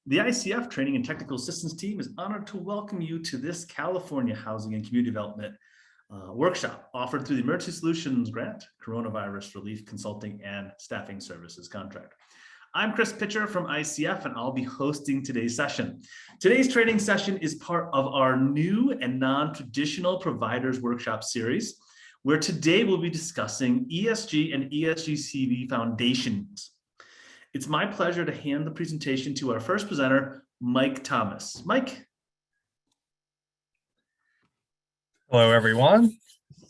The ICF Training and Technical Assistance team is honored to welcome you to this California Housing and Community Development workshop offered through the Emergency Solutions Grant, Coronavirus Relief Consulting and Staffing Services contract. I'm Chris Pitcher from ICF, and I'll be hosting today's session. Today's training session is part of our new and non-traditional providers workshop series, where today we'll be discussing ESG and ESG-CV Foundations. It's my pleasure to hand the presentation to our first presenter, Mike Thomas. Mike. Hello, everyone.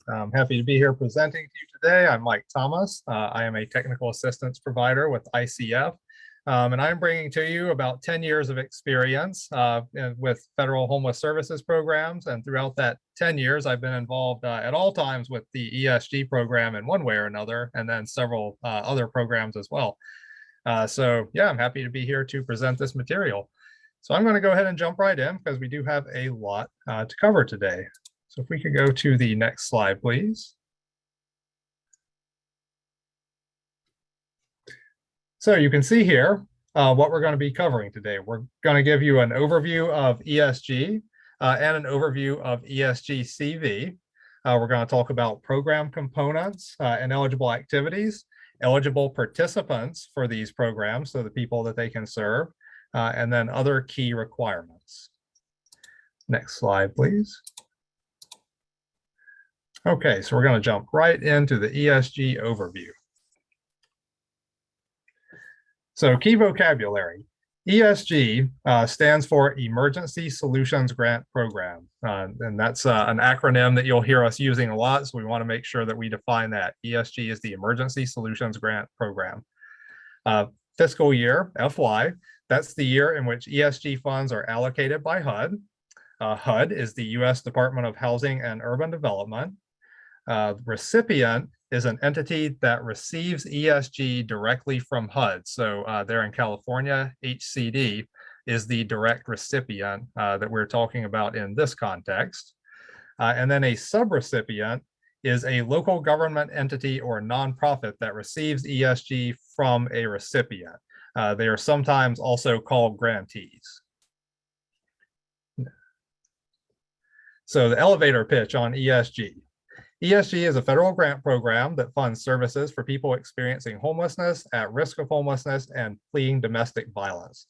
I'm happy to be here presenting to you today. I'm Mike Thomas. I am a technical assistance provider with ICF, and I'm bringing to you about 10 years of experience with federal homeless services programs. And throughout that 10 years, I've been involved at all times with the ESG program in one way or another, and then several other programs as well. So yeah, I'm happy to be here to present this material. So I'm going to go ahead and jump right in because we do have a lot to cover today. So if we could go to the next slide, please. So you can see here what we're going to be covering today. We're going to give you an overview of ESG and an overview of ESG-CV. We're going to talk about program components and eligible activities, eligible participants for these programs, so the people that they can serve, and then other key requirements. Next slide, please. Okay, so we're going to jump right into the ESG overview. So key vocabulary. ESG stands for Emergency Solutions Grant Program, and that's an acronym that you'll hear us using a lot, so we want to make sure that we define that. ESG is the Emergency Solutions Grant Program. Fiscal year, FY, that's the year in which ESG funds are allocated by HUD. HUD is the U.S. Department of Housing and Urban Development. Recipient is an entity that receives ESG directly from HUD. So there in California, HCD is the direct recipient that we're talking about in this context. And then a subrecipient is a local government entity or nonprofit that receives ESG from a recipient. They are sometimes also called grantees. So the elevator pitch on ESG. ESG is a federal grant program that funds services for people experiencing homelessness, at risk of homelessness, and fleeing domestic violence.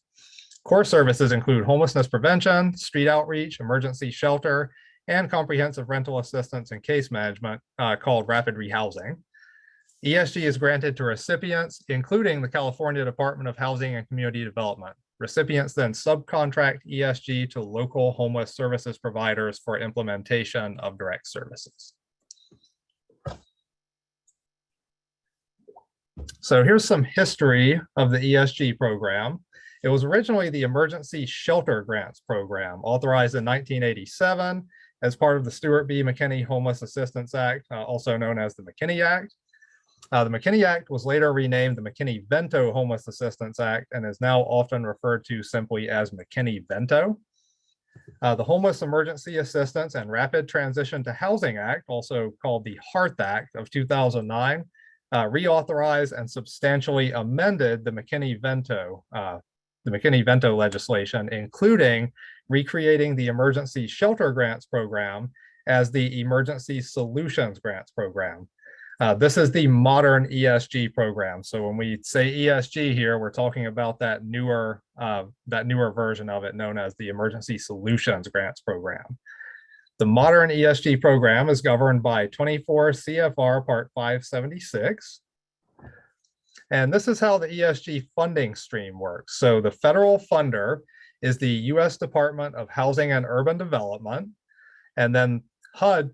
Core services include homelessness prevention, street outreach, emergency shelter, and comprehensive rental assistance and case management called rapid rehousing. ESG is granted to recipients, including the California Department of Housing and Community Development. Recipients then subcontract ESG to local homeless services providers for implementation of direct services. So here's some history of the ESG program. It was originally the Emergency Shelter Grants Program, authorized in 1987 as part of the Stuart B. McKinney Homeless Assistance Act, also known as the McKinney Act. The McKinney Act was later renamed the McKinney-Vento Homeless Assistance Act and is now often referred to simply as McKinney-Vento. The Homeless Emergency Assistance and Rapid Transition to Housing Act, also called the HART Act of 2009, reauthorized and substantially amended the McKinney-Vento legislation, including recreating the Emergency Shelter Grants Program as the Emergency Solutions Grants Program. This is the modern ESG program. So when we say ESG here, we're talking about that newer version of it known as the Emergency Solutions Grants Program. The modern ESG program is governed by 24 CFR Part 576. And this is how the ESG funding stream works. So the federal funder is the U.S. Department of Housing and Urban Development. And then HUD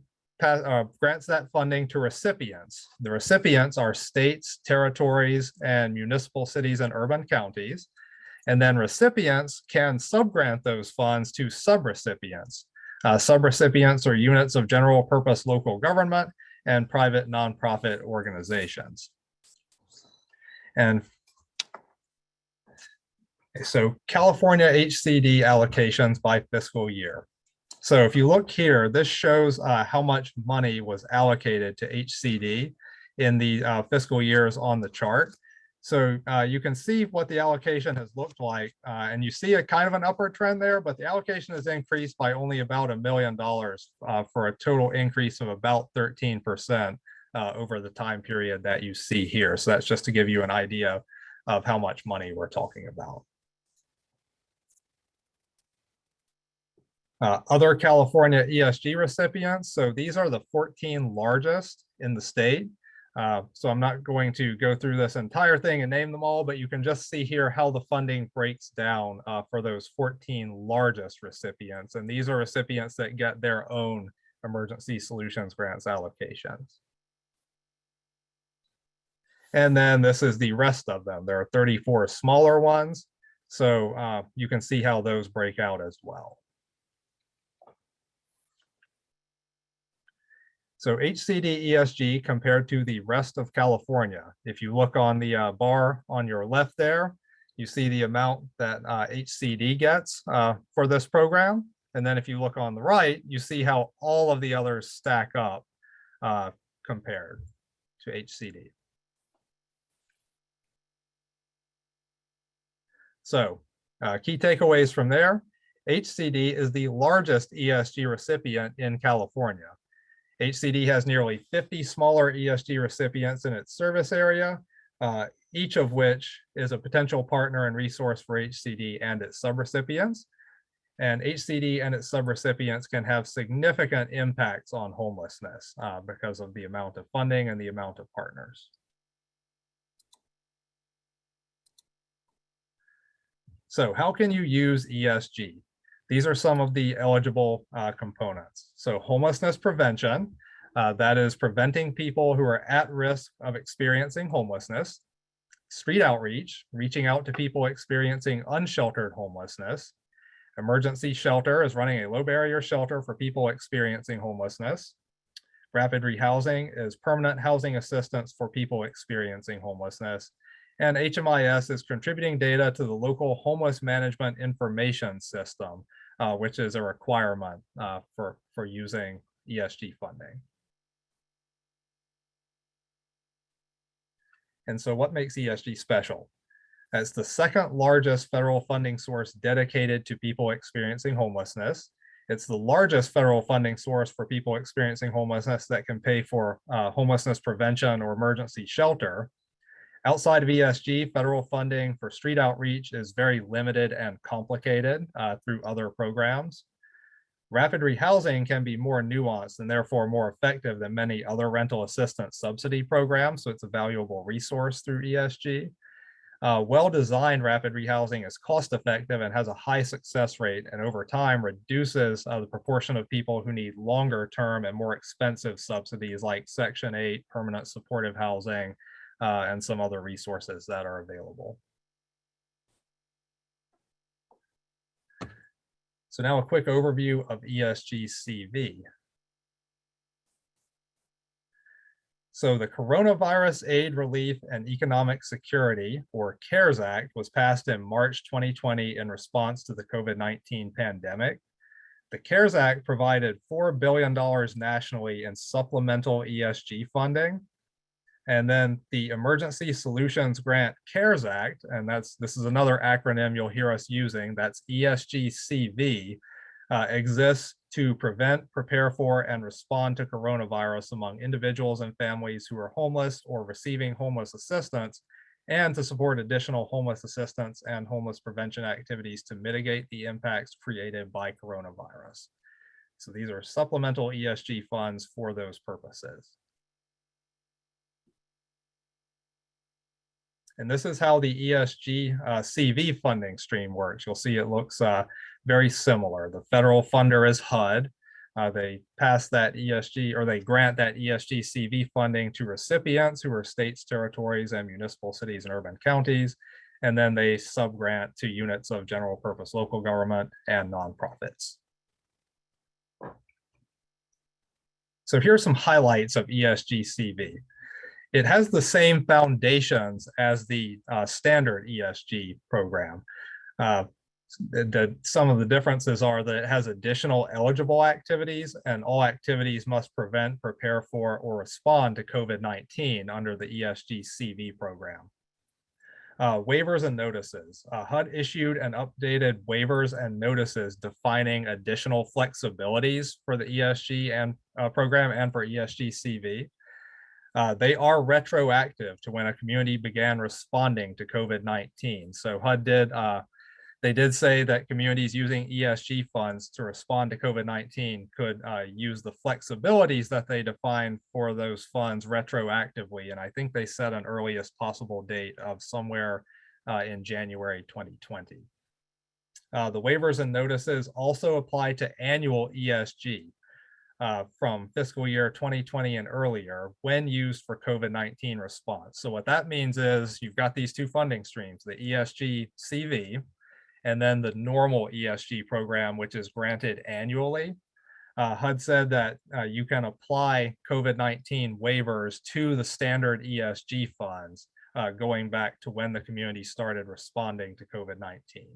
grants that funding to recipients. The recipients are states, territories, and municipal cities and urban counties. And then recipients can subgrant those funds to subrecipients. Subrecipients are units of general purpose local government and private nonprofit organizations. And so California HCD allocations by fiscal year. So if you look here, this shows how much money was allocated to HCD in the fiscal years on the chart. So you can see what the allocation has looked like, and you see a kind of an upward trend there, but the allocation has increased by only about $1 million for a total increase of about 13% over the time period that you see here. So that's just to give you an idea of how much money we're talking about. Other California ESG recipients. So these are the 14 largest in the state. So I'm not going to go through this entire thing and name them all, but you can just see here how the funding breaks down for those 14 largest recipients. And these are recipients that get their own emergency solutions grants allocations. And then this is the rest of them. There are 34 smaller ones. So you can see how those break out as well. So HCD ESG compared to the rest of California. If you look on the bar on your left there, you see the amount that HCD gets for this program. And then if you look on the right, you see how all of the others stack up compared to HCD. So key takeaways from there, HCD is the largest ESG recipient in California. HCD has nearly 50 smaller ESG recipients in its service area, each of which is a potential partner and resource for HCD and its subrecipients. And HCD and its subrecipients can have significant impacts on homelessness because of the amount of funding and the amount of partners. So how can you use ESG? These are some of the eligible components. So homelessness prevention, that is preventing people who are at risk of experiencing homelessness. Street outreach, reaching out to people experiencing unsheltered homelessness. Emergency shelter is running a low barrier shelter for people experiencing homelessness. Rapid rehousing is permanent housing assistance for people experiencing homelessness. And HMIS is contributing data to the local homeless management information system, which is a requirement for using ESG funding. And so what makes ESG special? It's the second largest federal funding source dedicated to people experiencing homelessness. It's the largest federal funding source for people experiencing homelessness that can pay for homelessness prevention or emergency shelter. Outside of ESG, federal funding for street outreach is very limited and complicated through other programs. Rapid rehousing can be more nuanced and therefore more effective than many other rental assistance subsidy programs, so it's a valuable resource through ESG. Well-designed rapid rehousing is cost-effective and has a high success rate, and over time reduces the proportion of people who need longer-term and more expensive subsidies like Section 8, permanent supportive housing, and some other resources that are available. So now a quick overview of ESG-CV. So the Coronavirus Aid, Relief, and Economic Security, or CARES Act, was passed in March 2020 in response to the COVID-19 pandemic. The CARES Act provided $4 billion nationally in supplemental ESG funding. And then the Emergency Solutions Grant CARES Act, and this is another acronym you'll hear us using, that's ESG-CV, exists to prevent, prepare for, and respond to coronavirus among individuals and families who are homeless or receiving homeless assistance, and to support additional homeless assistance and homeless prevention activities to mitigate the impacts created by coronavirus. So these are supplemental ESG funds for those purposes. And this is how the ESG CV funding stream works. You'll see it looks very similar. The federal funder is HUD. They pass that ESG, or they grant that ESG CV funding to recipients who are states, territories, and municipal cities and urban counties. And then they subgrant to units of general purpose local government and nonprofits. So here are some highlights of ESG CV. It has the same foundations as the standard ESG program. Some of the differences are that it has additional eligible activities, and all activities must prevent, prepare for, or respond to COVID-19 under the ESG-CV program. Waivers and notices. HUD issued and updated waivers and notices defining additional flexibilities for the ESG and program and for ESG-CV. They are retroactive to when a community began responding to COVID-19. So HUD did say that communities using ESG funds to respond to COVID-19 could use the flexibilities that they define for those funds retroactively. And I think they set an earliest possible date of somewhere in January 2020. The waivers and notices also apply to annual ESG from fiscal year 2020 and earlier when used for COVID-19 response. So what that means is you've got these two funding streams, the ESG-CV, and then the normal ESG program, which is granted annually. HUD said that you can apply COVID-19 waivers to the standard ESG funds going back to when the community started responding to COVID-19.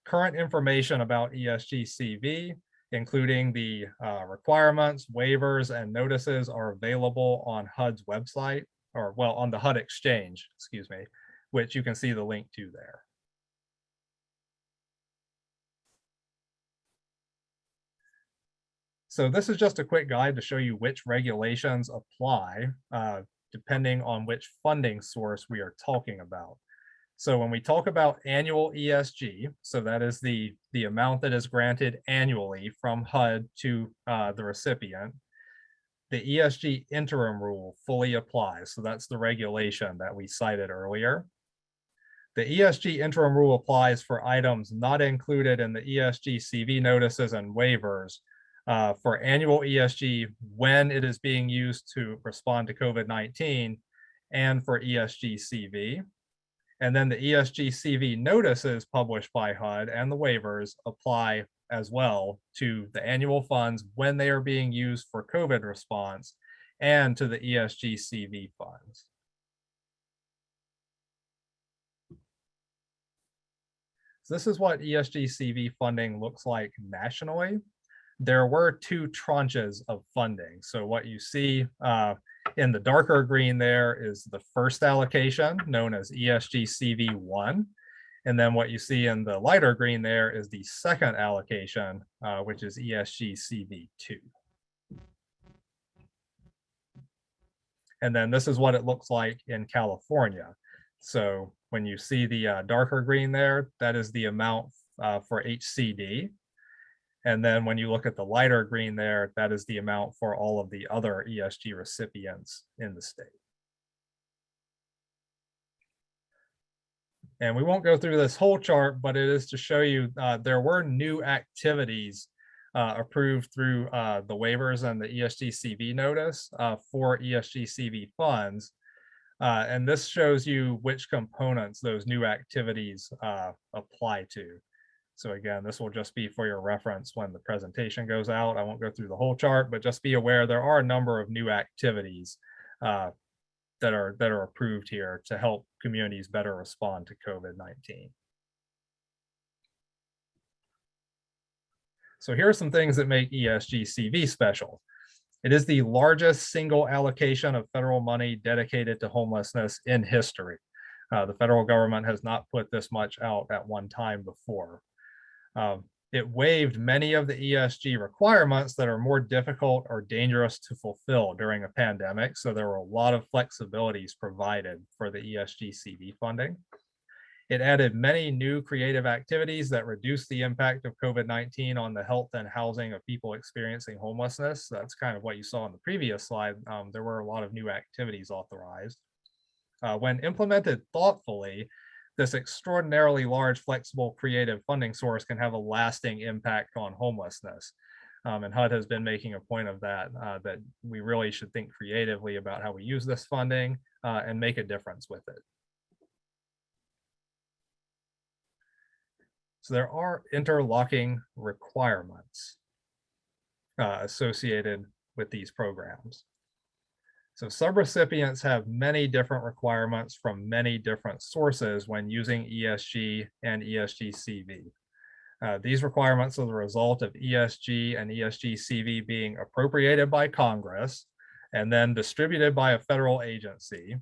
Current information about ESG-CV, including the requirements, waivers, and notices, are available on HUD's website, or well, on the HUD Exchange, excuse me, which you can see the link to there. So this is just a quick guide to show you which regulations apply depending on which funding source we are talking about. So when we talk about annual ESG, so that is the amount that is granted annually from HUD to the recipient, the ESG interim rule fully applies. So that's the regulation that we cited earlier. The ESG interim rule applies for items not included in the ESG CV notices and waivers for annual ESG when it is being used to respond to COVID-19 and for ESG CV. And then the ESG CV notices published by HUD and the waivers apply as well to the annual funds when they are being used for COVID response and to the ESG CV funds. So this is what ESG CV funding looks like nationally. There were two tranches of funding. So what you see in the darker green there is the first allocation known as ESG CV1. And then what you see in the lighter green there is the second allocation, which is ESG CV2. And then this is what it looks like in California. So when you see the darker green there, that is the amount for HCD. And then when you look at the lighter green there, that is the amount for all of the other ESG recipients in the state. And we won't go through this whole chart, but it is to show you there were new activities approved through the waivers and the ESG CV notice for ESG CV funds. And this shows you which components those new activities apply to. So again, this will just be for your reference when the presentation goes out. I won't go through the whole chart, but just be aware there are a number of new activities that are approved here to help communities better respond to COVID-19. So here are some things that make ESG-CV special. It is the largest single allocation of federal money dedicated to homelessness in history. The federal government has not put this much out at one time before. It waived many of the ESG requirements that are more difficult or dangerous to fulfill during a pandemic. So there were a lot of flexibilities provided for the ESG CV funding. It added many new creative activities that reduce the impact of COVID-19 on the health and housing of people experiencing homelessness. That's kind of what you saw in the previous slide. There were a lot of new activities authorized. When implemented thoughtfully, this extraordinarily large, flexible, creative funding source can have a lasting impact on homelessness. And HUD has been making a point of that, that we really should think creatively about how we use this funding and make a difference with it. So there are interlocking requirements associated with these programs. So subrecipients have many different requirements from many different sources when using ESG and ESG-CV. These requirements are the result of ESG and ESG-CV being appropriated by Congress and then distributed by a federal agency.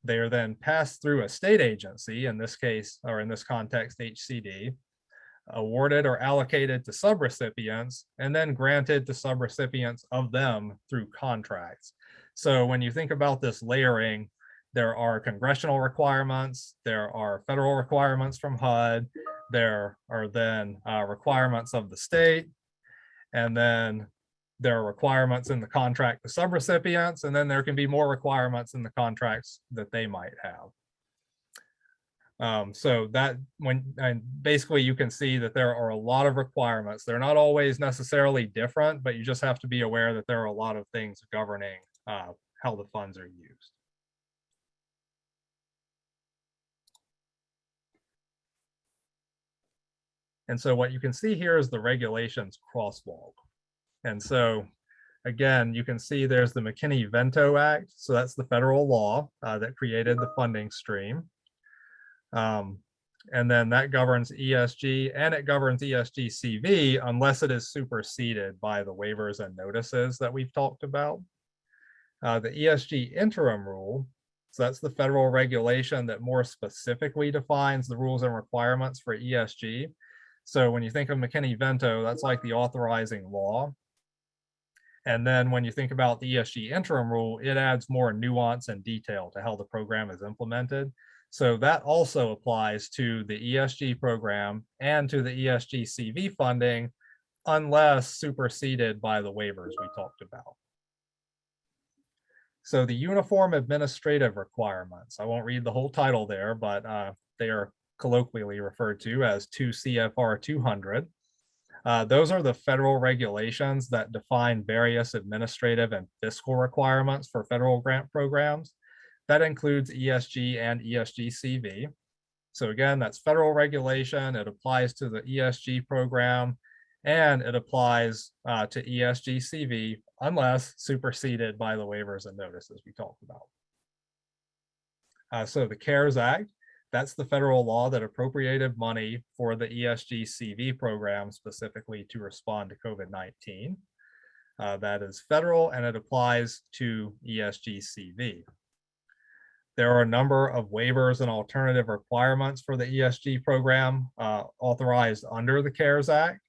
They are then passed through a state agency, in this case, or in this context, HCD, awarded or allocated to subrecipients, and then granted to subrecipients of them through contracts. So when you think about this layering, there are congressional requirements, there are federal requirements from HUD, there are then requirements of the state, and then there are requirements in the contract to subrecipients, and then there can be more requirements in the contracts that they might have. So that and basically you can see that there are a lot of requirements. They're not always necessarily different, but you just have to be aware that there are a lot of things governing how the funds are used. And so what you can see here is the regulations crosswalk. And so again, you can see there's the McKinney-Vento Act. So that's the federal law that created the funding stream. And then that governs ESG, and it governs ESG-CV unless it is superseded by the waivers and notices that we've talked about. The ESG interim rule, so that's the federal regulation that more specifically defines the rules and requirements for ESG. So when you think of McKinney-Vento, that's like the authorizing law. And then when you think about the ESG interim rule, it adds more nuance and detail to how the program is implemented. So that also applies to the ESG program and to the ESG-CV funding, unless superseded by the waivers we talked about. So the uniform administrative requirements, I won't read the whole title there, but they are colloquially referred to as 2 CFR 200. Those are the federal regulations that define various administrative and fiscal requirements for federal grant programs. That includes ESG and ESG-CV. So again, that's federal regulation. It applies to the ESG program, and it applies to ESG-CV unless superseded by the waivers and notices we talked about. So the CARES Act, that's the federal law that appropriated money for the ESG-CV program specifically to respond to COVID-19. That is federal, and it applies to ESG-CV. There are a number of waivers and alternative requirements for the ESG program authorized under the CARES Act.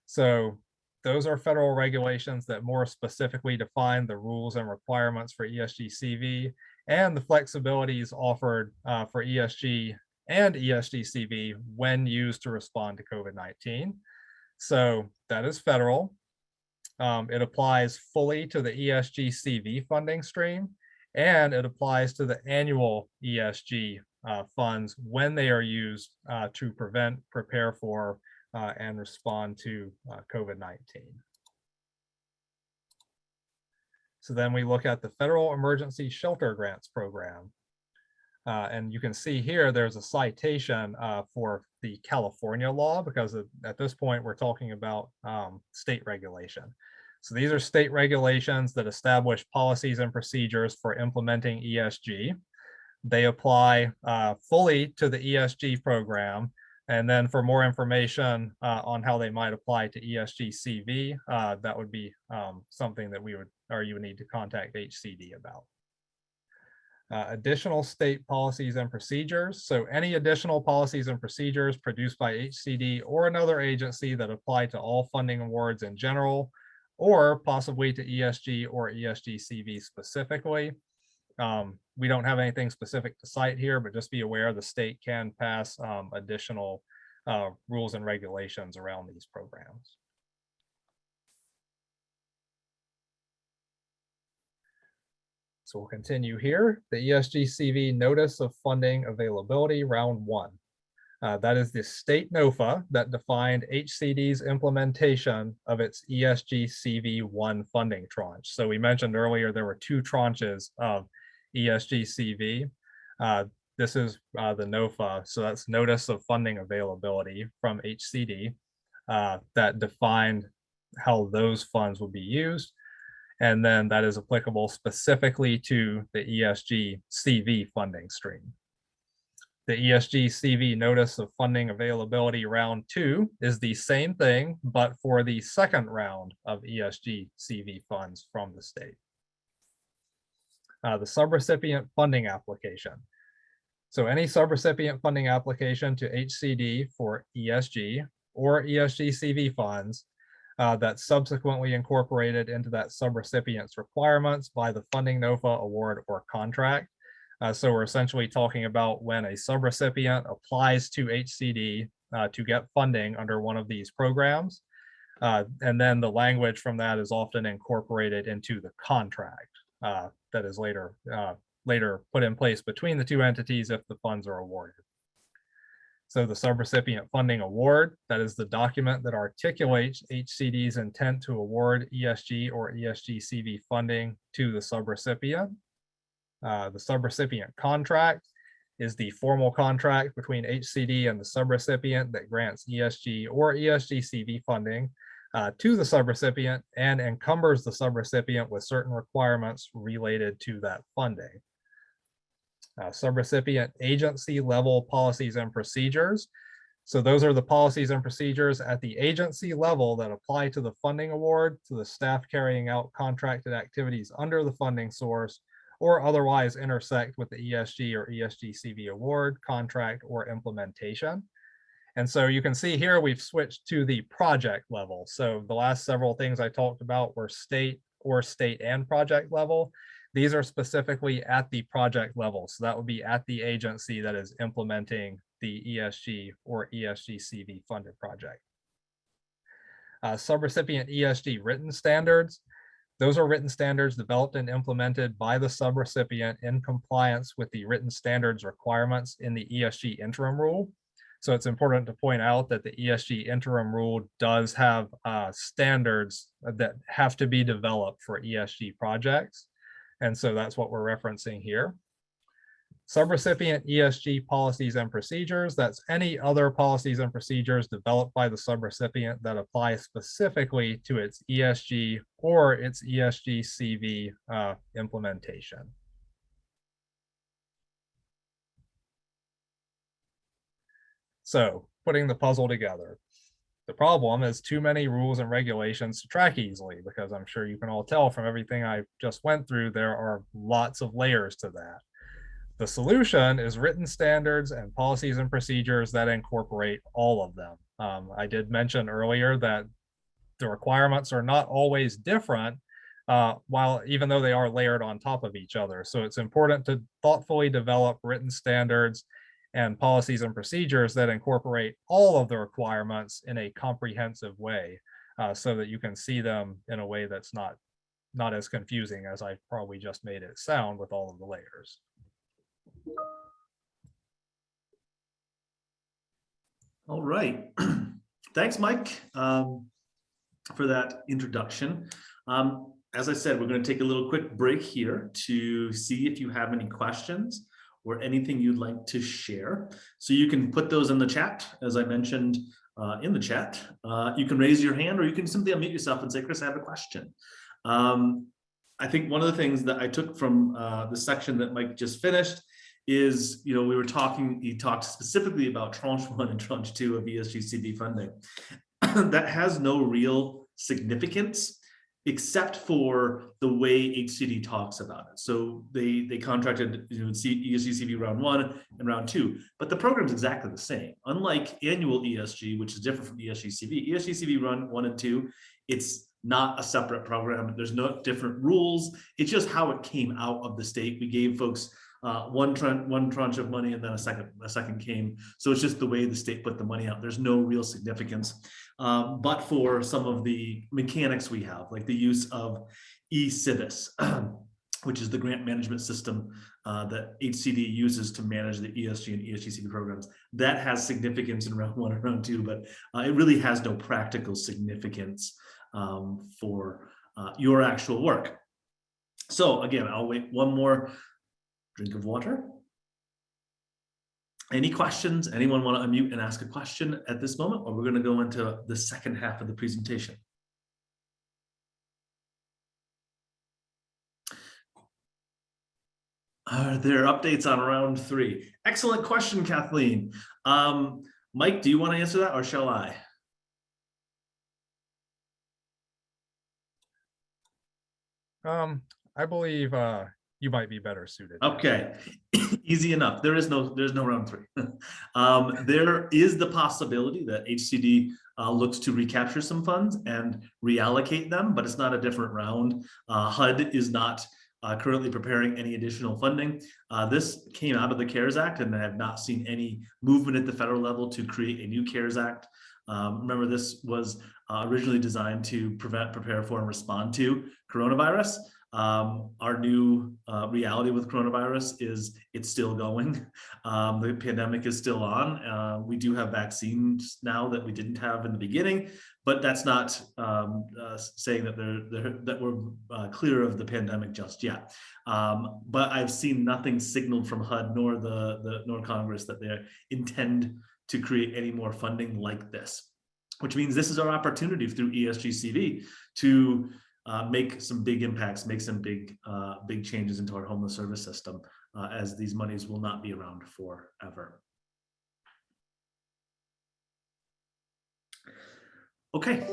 So those are federal regulations that more specifically define the rules and requirements for ESG-CV and the flexibilities offered for ESG and ESG-CV when used to respond to COVID-19. So that is federal. It applies fully to the ESG-CV funding stream, and it applies to the annual ESG funds when they are used to prevent, prepare for, and respond to COVID-19. So then we look at the Federal Emergency Shelter Grants Program. And you can see here there's a citation for the California law, because at this point we're talking about state regulation. So these are state regulations that establish policies and procedures for implementing ESG. They apply fully to the ESG program. And then for more information on how they might apply to ESG-CV, that would be something that you would need to contact HCD about. Additional state policies and procedures. So any additional policies and procedures produced by HCD or another agency that apply to all funding awards in general, or possibly to ESG or ESG-CV specifically. We don't have anything specific to cite here, but just be aware the state can pass additional rules and regulations around these programs. So we'll continue here. The ESG-CV Notice of Funding Availability Round 1. That is the state NOFA that defined HCD's implementation of its ESG-CV1 funding tranche. So we mentioned earlier there were 2 tranches of ESG-CV. This is the NOFA, so that's Notice of Funding Availability from HCD that defined how those funds would be used. And then that is applicable specifically to the ESG-CV funding stream. The ESG-CV Notice of Funding Availability Round 2 is the same thing, but for the second round of ESG-CV funds from the state. the subrecipient funding application. So any subrecipient funding application to HCD for ESG or ESG-CV funds that's subsequently incorporated into that subrecipient's requirements by the funding NOFA award or contract. So we're essentially talking about when a subrecipient applies to HCD to get funding under one of these programs. And then the language from that is often incorporated into the contract that is later put in place between the two entities if the funds are awarded. So the subrecipient funding award, that is the document that articulates HCD's intent to award ESG or ESG-CV funding to the subrecipient. The subrecipient contract is the formal contract between HCD and the subrecipient that grants ESG or ESG-CV funding to the subrecipient and encumbers the subrecipient with certain requirements related to that funding. Subrecipient agency level policies and procedures. So those are the policies and procedures at the agency level that apply to the funding award, to the staff carrying out contracted activities under the funding source, or otherwise intersect with the ESG or ESG-CV award, contract, or implementation. And so you can see here we've switched to the project level. So the last several things I talked about were state and project level. These are specifically at the project level. So that would be at the agency that is implementing the ESG or ESG-CV funded project. Subrecipient ESG written standards. Those are written standards developed and implemented by the subrecipient in compliance with the written standards requirements in the ESG interim rule. So it's important to point out that the ESG interim rule does have standards that have to be developed for ESG projects. And so that's what we're referencing here. Subrecipient ESG policies and procedures, that's any other policies and procedures developed by the subrecipient that apply specifically to its ESG or its ESG-CV implementation. So putting the puzzle together. The problem is too many rules and regulations to track easily, because I'm sure you can all tell from everything I just went through, there are lots of layers to that. The solution is written standards and policies and procedures that incorporate all of them. I did mention earlier that the requirements are not always different, even though they are layered on top of each other. So it's important to thoughtfully develop written standards and policies and procedures that incorporate all of the requirements in a comprehensive way, so that you can see them in a way that's not as confusing as I probably just made it sound with all of the layers. All right. Thanks, Mike, for that introduction. As I said, we're going to take a little quick break here to see if you have any questions or anything you'd like to share. So you can put those in the chat, as I mentioned in the chat. You can raise your hand, or you can simply unmute yourself and say, Chris, I have a question. I think one of the things that I took from the section that Mike just finished is, we were talking, he talked specifically about tranche 1 and tranche 2 of ESG-CV funding. That has no real significance except for the way HCD talks about it. So they contracted ESG-CV round 1 and round 2, but the program's exactly the same. Unlike annual ESG, which is different from ESG-CV, ESG-CV round 1 and 2, it's not a separate program. There's no different rules. It's just how it came out of the state. We gave folks one tranche of money, and then a second came. So it's just the way the state put the money out. There's no real significance. But for some of the mechanics we have, like the use of eCivis, which is the grant management system that HCD uses to manage the ESG and ESG-CV programs, that has significance in round 1 and round 2, but it really has no practical significance for your actual work. So again, I'll wait one more drink of water. Any questions? Anyone want to unmute and ask a question at this moment, or we're going to go into the second half of the presentation? Are there updates on round 3? Excellent question, Kathleen. Mike, do you want to answer that, or shall I? I believe you might be better suited. Okay, easy enough. There's no round three. There is the possibility that HCD looks to recapture some funds and reallocate them, but it's not a different round. HUD is not currently preparing any additional funding. This came out of the CARES Act, and I have not seen any movement at the federal level to create a new CARES Act. Remember, this was originally designed to prepare for, and respond to coronavirus. Our new reality with coronavirus is it's still going. The pandemic is still on. We do have vaccines now that we didn't have in the beginning, but that's not saying that we're clear of the pandemic just yet. But I've seen nothing signaled from HUD nor Congress that they intend to create any more funding like this, which means this is our opportunity through ESG-CV to make some big impacts, make some big changes into our homeless service system, as these monies will not be around forever. Okay,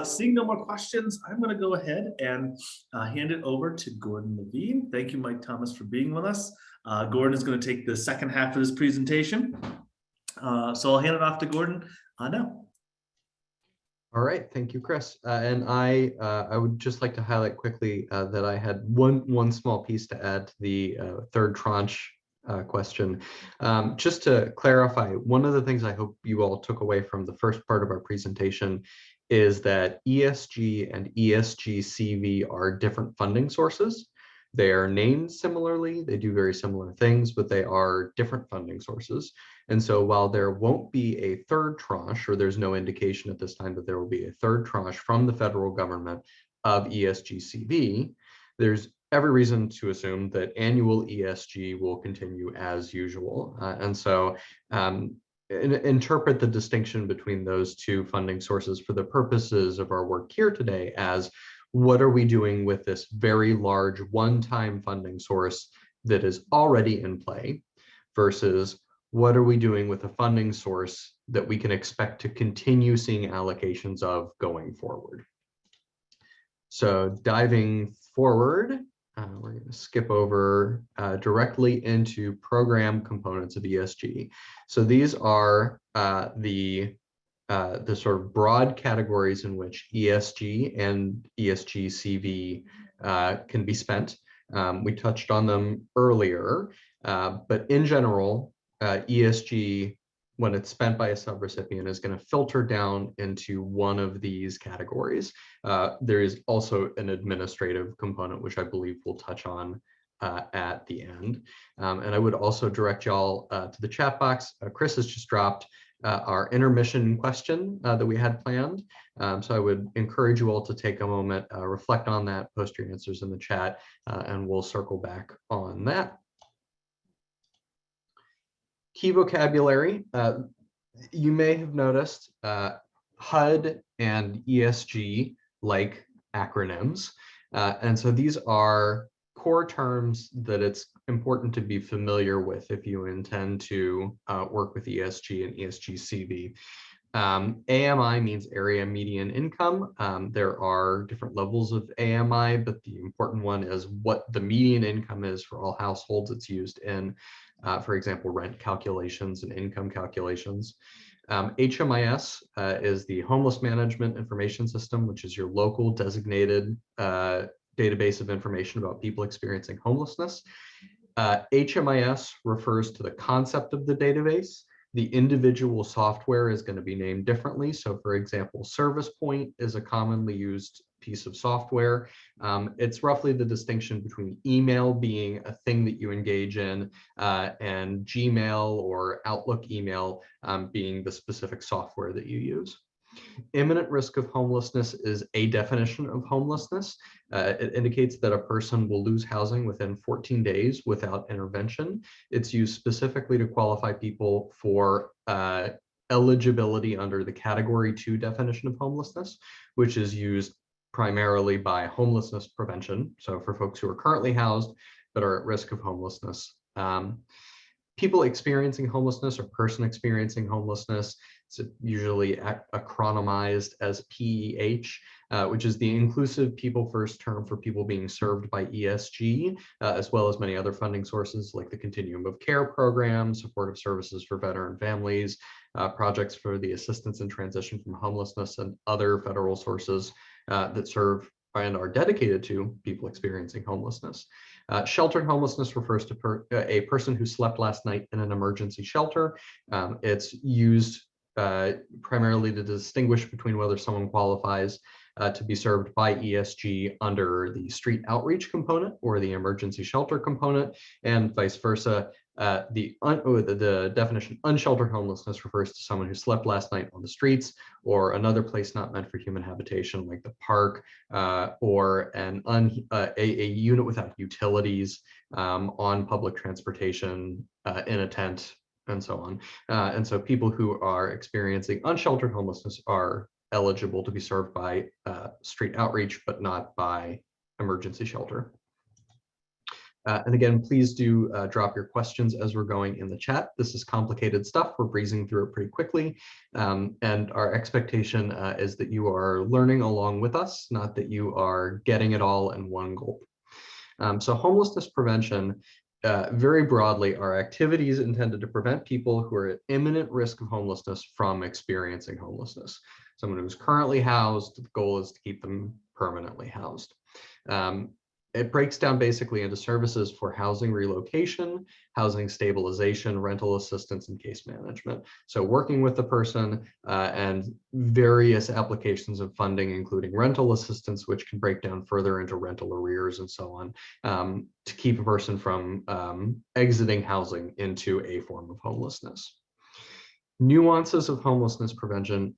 seeing no more questions, I'm going to go ahead and hand it over to Gordon Levine. Thank you, Mike Thomas, for being with us. Gordon is going to take the second half of this presentation. So I'll hand it off to Gordon now. All right, thank you, Chris. And I would just like to highlight quickly that I had one small piece to add to the third tranche question. Just to clarify, one of the things I hope you all took away from the first part of our presentation is that ESG and ESG-CV are different funding sources. They are named similarly, they do very similar things, but they are different funding sources. And so while there won't be a third tranche, or there's no indication at this time that there will be a third tranche from the federal government of ESG-CV, there's every reason to assume that annual ESG will continue as usual. And so interpret the distinction between those two funding sources for the purposes of our work here today as, what are we doing with this very large one-time funding source that is already in play versus what are we doing with a funding source that we can expect to continue seeing allocations of going forward? So diving forward, we're going to skip over directly into program components of ESG. So these are the sort of broad categories in which ESG and ESG-CV can be spent. We touched on them earlier, but in general, ESG, when it's spent by a subrecipient, is going to filter down into one of these categories. There is also an administrative component, which I believe we'll touch on at the end. And I would also direct y'all to the chat box. Chris has just dropped our intermission question that we had planned. So I would encourage you all to take a moment, reflect on that, post your answers in the chat, and we'll circle back on that. Key vocabulary. You may have noticed HUD and ESG like acronyms. And so these are core terms that it's important to be familiar with if you intend to work with ESG and ESG-CV. AMI means area median income. There are different levels of AMI, but the important one is what the median income is for all households it's used in, for example, rent calculations and income calculations. HMIS is the Homeless Management Information System, which is your local designated database of information about people experiencing homelessness. HMIS refers to the concept of the database. The individual software is going to be named differently. So for example, Service Point is a commonly used piece of software. It's roughly the distinction between email being a thing that you engage in and Gmail or Outlook email being the specific software that you use. Imminent risk of homelessness is a definition of homelessness. It indicates that a person will lose housing within 14 days without intervention. It's used specifically to qualify people for eligibility under the Category 2 definition of homelessness, which is used primarily by homelessness prevention. So for folks who are currently housed but are at risk of homelessness. people experiencing homelessness or person experiencing homelessness, it's usually acronymized as PEH, which is the inclusive people first term for people being served by ESG, as well as many other funding sources like the Continuum of Care program, supportive services for veteran families, projects for the assistance in transition from homelessness, and other federal sources that serve and are dedicated to people experiencing homelessness. Sheltered homelessness refers to a person who slept last night in an emergency shelter. It's used primarily to distinguish between whether someone qualifies to be served by ESG under the street outreach component or the emergency shelter component, and vice versa. The definition unsheltered homelessness refers to someone who slept last night on the streets or another place not meant for human habitation, like the park, or a unit without utilities, on public transportation, in a tent, and so on. And so people who are experiencing unsheltered homelessness are eligible to be served by street outreach, but not by emergency shelter. And again, please do drop your questions as we're going in the chat. This is complicated stuff. We're breezing through it pretty quickly. And our expectation is that you are learning along with us, not that you are getting it all in one gulp. So homelessness prevention, very broadly, are activities intended to prevent people who are at imminent risk of homelessness from experiencing homelessness. Someone who's currently housed, the goal is to keep them permanently housed. It breaks down basically into services for housing relocation, housing stabilization, rental assistance, and case management. So working with the person and various applications of funding, including rental assistance, which can break down further into rental arrears and so on, to keep a person from exiting housing into a form of homelessness. Nuances of homelessness prevention,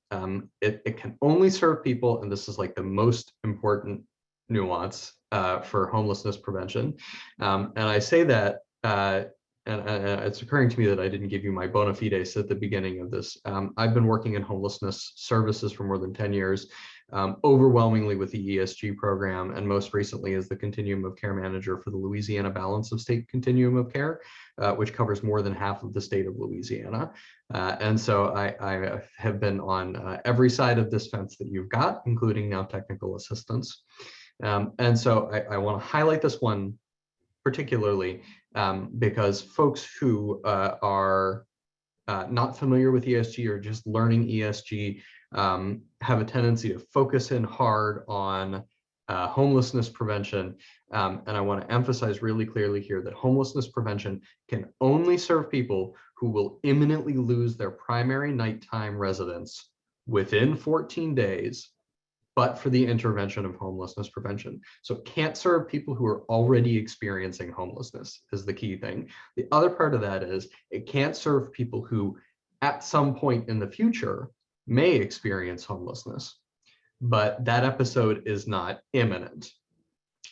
it can only serve people, and this is like the most important nuance for homelessness prevention. And I say that, and it's occurring to me that I didn't give you my bona fides at the beginning of this. I've been working in homelessness services for more than 10 years, overwhelmingly with the ESG program, and most recently as the Continuum of Care Manager for the Louisiana Balance of State Continuum of Care, which covers more than half of the state of Louisiana. And so I have been on every side of this fence that you've got, including now technical assistance. And so I want to highlight this one particularly because folks who are not familiar with ESG or just learning ESG have a tendency to focus in hard on homelessness prevention. And I want to emphasize really clearly here that homelessness prevention can only serve people who will imminently lose their primary nighttime residence within 14 days, but for the intervention of homelessness prevention. So it can't serve people who are already experiencing homelessness is the key thing. The other part of that is it can't serve people who at some point in the future may experience homelessness, but that episode is not imminent.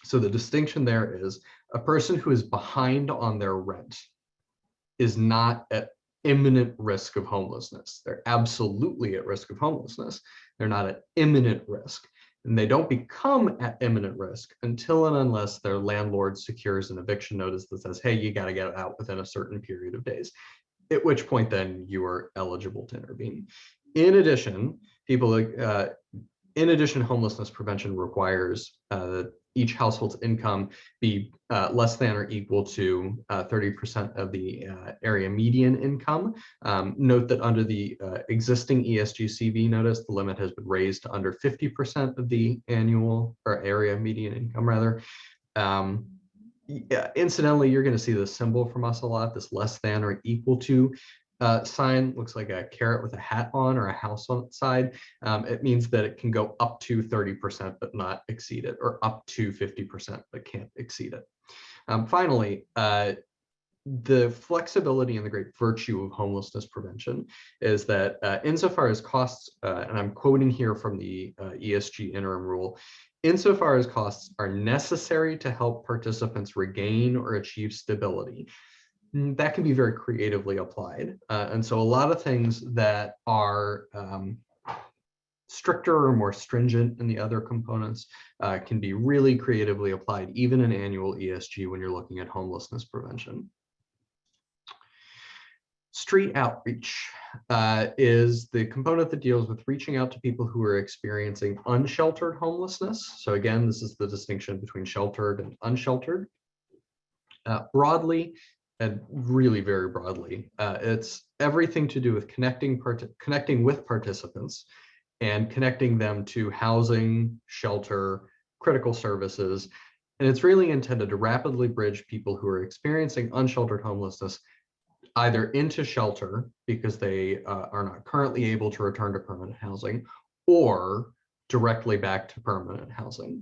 So the distinction there is a person who is behind on their rent is not at imminent risk of homelessness. They're absolutely at risk of homelessness. They're not at imminent risk. And they don't become at imminent risk until and unless their landlord secures an eviction notice that says, hey, you got to get out within a certain period of days, at which point then you are eligible to intervene. In addition, homelessness prevention requires that each household's income be less than or equal to 30% of the area median income. Note that under the existing ESG-CV notice, the limit has been raised to under 50% of the annual or area median income rather. Yeah, incidentally, you're going to see this symbol from us a lot, this less than or equal to sign. Looks like a carrot with a hat on or a house on its side. It means that it can go up to 30% but not exceed it, or up to 50% but can't exceed it. Finally, the flexibility and the great virtue of homelessness prevention is that insofar as costs, and I'm quoting here from the ESG interim rule, insofar as costs are necessary to help participants regain or achieve stability, that can be very creatively applied. And so a lot of things that are stricter or more stringent in the other components can be really creatively applied, even in annual ESG when you're looking at homelessness prevention. Street outreach is the component that deals with reaching out to people who are experiencing unsheltered homelessness. So again, this is the distinction between sheltered and unsheltered. Broadly, and really very broadly, it's everything to do with connecting with participants and connecting them to housing, shelter, critical services. And it's really intended to rapidly bridge people who are experiencing unsheltered homelessness either into shelter because they are not currently able to return to permanent housing, or directly back to permanent housing.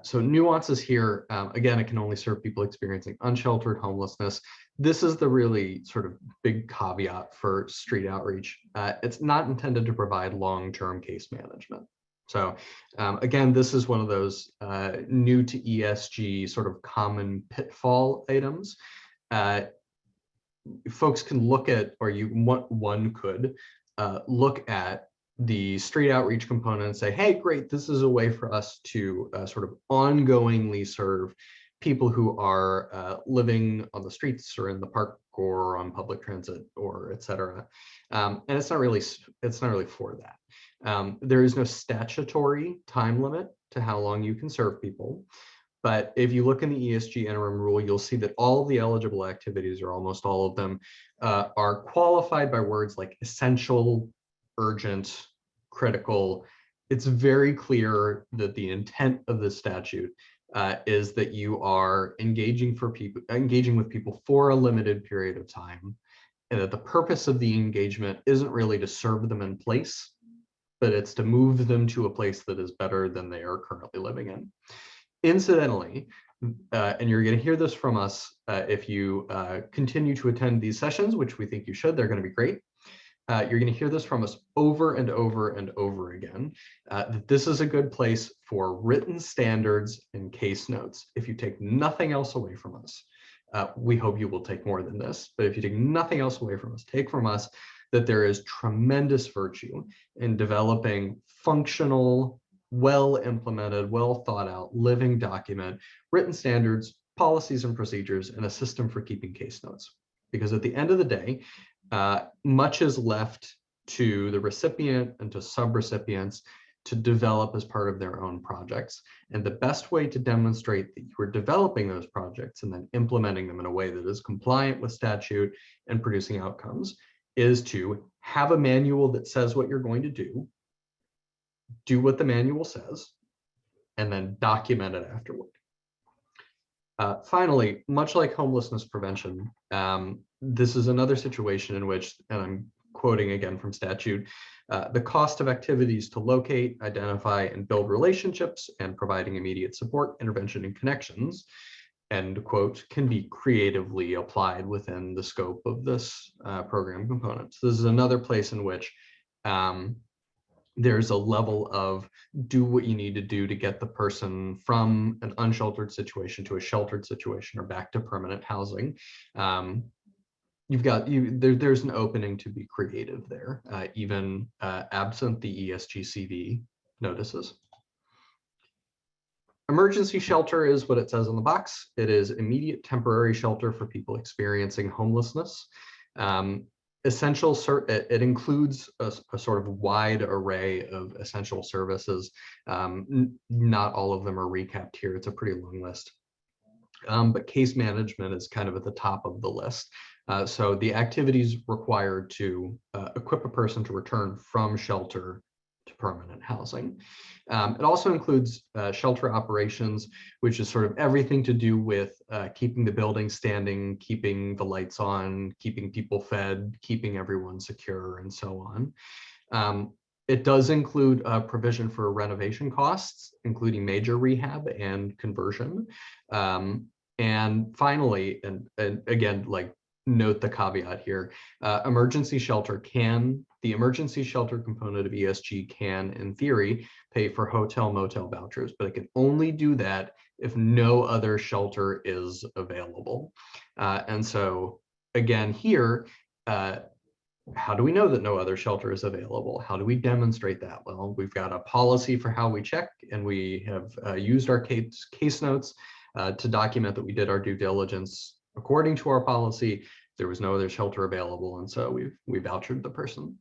So nuances here, again, it can only serve people experiencing unsheltered homelessness. This is the really sort of big caveat for street outreach. It's not intended to provide long-term case management. So again, this is one of those new to ESG sort of common pitfall items. Folks can look at, or one could look at the street outreach component and say, hey, great, this is a way for us to sort of ongoingly serve people who are living on the streets or in the park or on public transit or et cetera. And it's not really for that. There is no statutory time limit to how long you can serve people. But if you look in the ESG interim rule, you'll see that all of the eligible activities, or almost all of them, are qualified by words like essential, urgent, critical. It's very clear that the intent of this statute is that you are engaging with people for a limited period of time, and that the purpose of the engagement isn't really to serve them in place, but it's to move them to a place that is better than they are currently living in. Incidentally, and you're going to hear this from us if you continue to attend these sessions, which we think you should, they're going to be great. You're going to hear this from us over and over and over again, that this is a good place for written standards and case notes. If you take nothing else away from us, we hope you will take more than this, but if you take nothing else away from us, take from us that there is tremendous virtue in developing functional, well-implemented, well-thought-out, living document, written standards, policies and procedures, and a system for keeping case notes. Because at the end of the day, much is left to the recipient and to sub-recipients to develop as part of their own projects. And the best way to demonstrate that you are developing those projects and then implementing them in a way that is compliant with statute and producing outcomes is to have a manual that says what you're going to do what the manual says, and then document it afterward. Finally, much like homelessness prevention, this is another situation in which, and I'm quoting again from statute, the cost of activities to locate, identify, and build relationships and providing immediate support, intervention, and connections, end quote, can be creatively applied within the scope of this program component. So this is another place in which there's a level of do what you need to do to get the person from an unsheltered situation to a sheltered situation or back to permanent housing. There's an opening to be creative there, even absent the ESG-CV notices. Emergency shelter is what it says on the box. It is immediate temporary shelter for people experiencing homelessness. It includes a sort of wide array of essential services. Not all of them are recapped here. It's a pretty long list. But case management is kind of at the top of the list. So the activities required to equip a person to return from shelter to permanent housing. It also includes shelter operations, which is sort of everything to do with keeping the building standing, keeping the lights on, keeping people fed, keeping everyone secure, and so on. It does include provision for renovation costs, including major rehab and conversion. And finally, and again, like, note the caveat here, the emergency shelter component of ESG can, in theory, pay for hotel motel vouchers, but it can only do that if no other shelter is available. And so again here, how do we know that no other shelter is available? How do we demonstrate that? Well, we've got a policy for how we check, and we have used our case notes to document that we did our due diligence according to our policy, there was no other shelter available, and so we vouchered the person.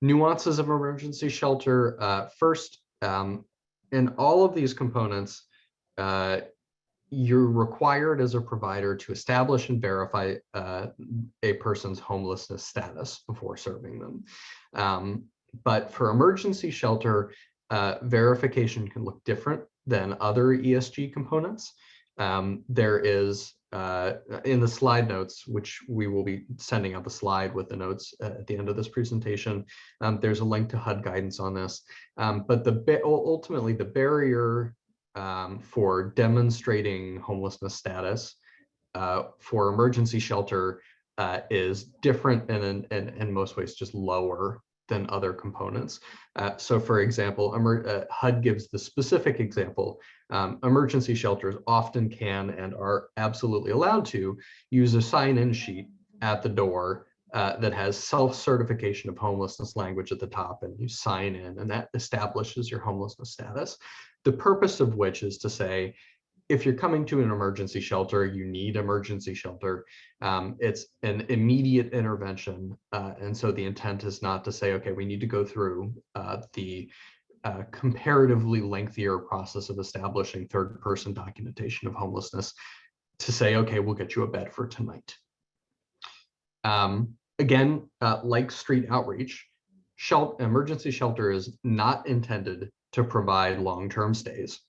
Nuances of emergency shelter. First, in all of these components, you're required as a provider to establish and verify a person's homelessness status before serving them. But for emergency shelter, verification can look different than other ESG components. There is, in the slide notes, which we will be sending out the slide with the notes at the end of this presentation, there's a link to HUD guidance on this. But ultimately, the barrier for demonstrating homelessness status for emergency shelter is different and in most ways just lower than other components. So for example, HUD gives the specific example. Emergency shelters often can and are absolutely allowed to use a sign-in sheet at the door that has self-certification of homelessness language at the top, and you sign in, and that establishes your homelessness status. The purpose of which is to say, if you're coming to an emergency shelter, you need emergency shelter. It's an immediate intervention. And so the intent is not to say, okay, we need to go through the comparatively lengthier process of establishing third-person documentation of homelessness to say, okay, we'll get you a bed for tonight. Again, like street outreach, emergency shelter is not intended to provide long-term stays.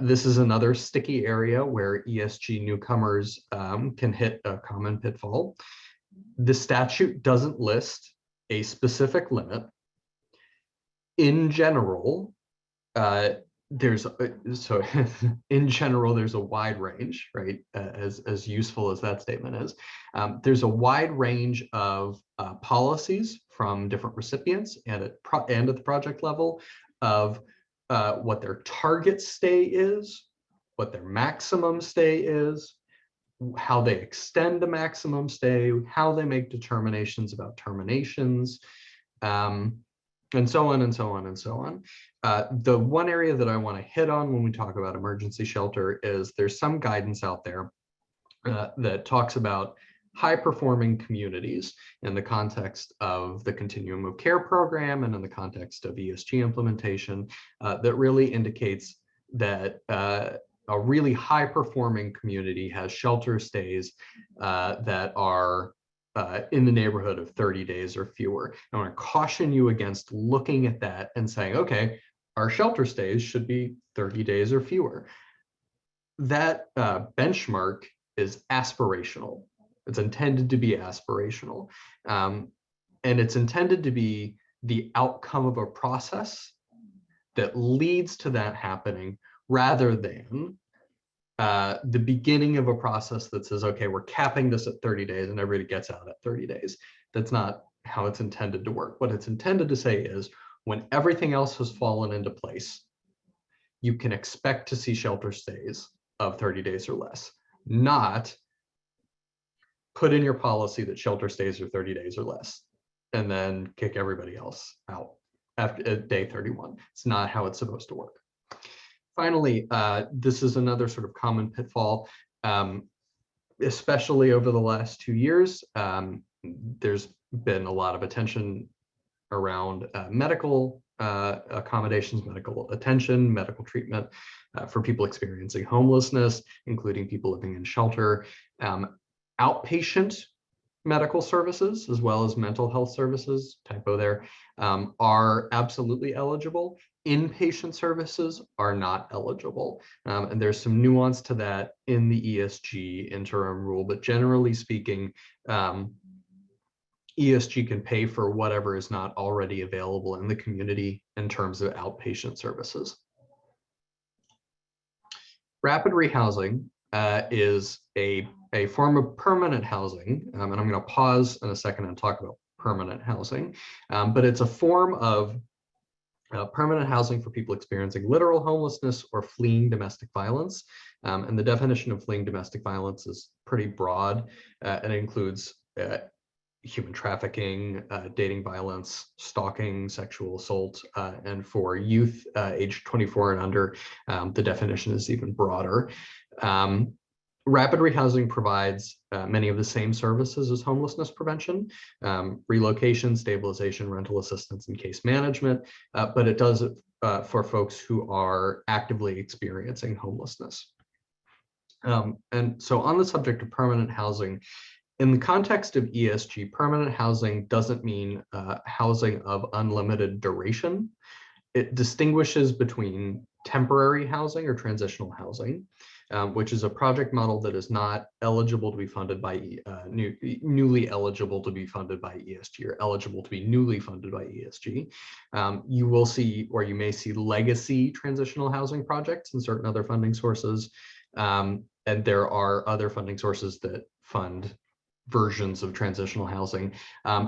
This is another sticky area where ESG newcomers can hit a common pitfall. The statute doesn't list a specific limit. In general, there's a wide range, right? As useful as that statement is, there's a wide range of policies from different recipients and at the project level of what their target stay is, what their maximum stay is, how they extend a maximum stay, how they make determinations about terminations, and so on and so on and so on. The one area that I want to hit on when we talk about emergency shelter is there's some guidance out there that talks about high-performing communities in the context of the Continuum of Care program and in the context of ESG implementation that really indicates that a really high-performing community has shelter stays that are in the neighborhood of 30 days or fewer. I want to caution you against looking at that and saying, okay, our shelter stays should be 30 days or fewer. That benchmark is aspirational. It's intended to be aspirational. And it's intended to be the outcome of a process that leads to that happening rather than the beginning of a process that says, okay, we're capping this at 30 days and everybody gets out at 30 days. That's not how it's intended to work. What it's intended to say is when everything else has fallen into place, you can expect to see shelter stays of 30 days or less, not put in your policy that shelter stays are 30 days or less, and then kick everybody else out after day 31. It's not how it's supposed to work. Finally, this is another sort of common pitfall, especially over the last 2 years. There's been a lot of attention around medical accommodations, medical attention, medical treatment for people experiencing homelessness, including people living in shelter. Outpatient medical services, as well as mental health services, typo there, are absolutely eligible. Inpatient services are not eligible. And there's some nuance to that in the ESG interim rule, but generally speaking, ESG can pay for whatever is not already available in the community in terms of outpatient services. Rapid rehousing is a form of permanent housing, and I'm going to pause in a second and talk about permanent housing, but it's a form of permanent housing for people experiencing literal homelessness or fleeing domestic violence. And the definition of fleeing domestic violence is pretty broad. It includes human trafficking, dating violence, stalking, sexual assault, and for youth aged 24 and under, the definition is even broader. Rapid rehousing provides many of the same services as homelessness prevention, relocation, stabilization, rental assistance, and case management, but it does it for folks who are actively experiencing homelessness. And so on the subject of permanent housing, in the context of ESG, permanent housing doesn't mean housing of unlimited duration. It distinguishes between temporary housing or transitional housing, which is a project model that is not eligible to be funded by newly eligible to be funded by ESG or eligible to be newly funded by ESG. You will see, or you may see, legacy transitional housing projects and certain other funding sources. And there are other funding sources that fund versions of transitional housing.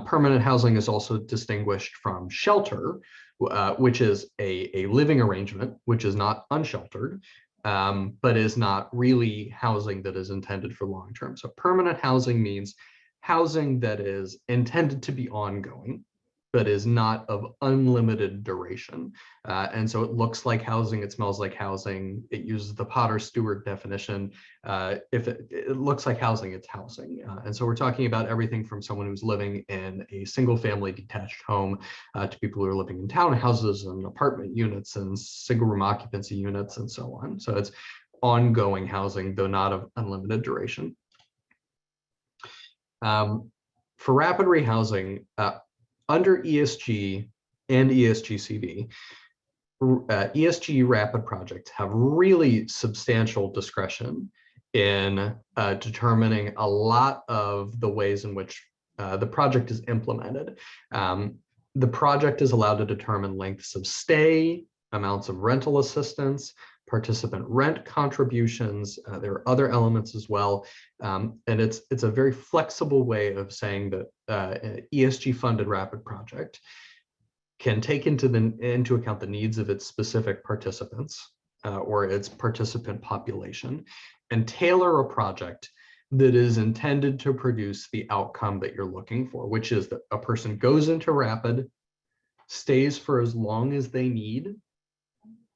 Permanent housing is also distinguished from shelter, which is a living arrangement, which is not unsheltered, but is not really housing that is intended for long term. So permanent housing means housing that is intended to be ongoing, but is not of unlimited duration. And so it looks like housing, it smells like housing. It uses the Potter-Stewart definition. If it looks like housing, it's housing. And so we're talking about everything from someone who's living in a single family detached home to people who are living in townhouses and apartment units and single room occupancy units and so on. So it's ongoing housing, though not of unlimited duration. For rapid rehousing, under ESG and ESG-CV, ESG rapid projects have really substantial discretion in determining a lot of the ways in which the project is implemented. The project is allowed to determine lengths of stay, amounts of rental assistance, participant rent contributions. There are other elements as well. And it's a very flexible way of saying that an ESG funded rapid project can take into account the needs of its specific participants or its participant population and tailor a project that is intended to produce the outcome that you're looking for, which is that a person goes into rapid, stays for as long as they need,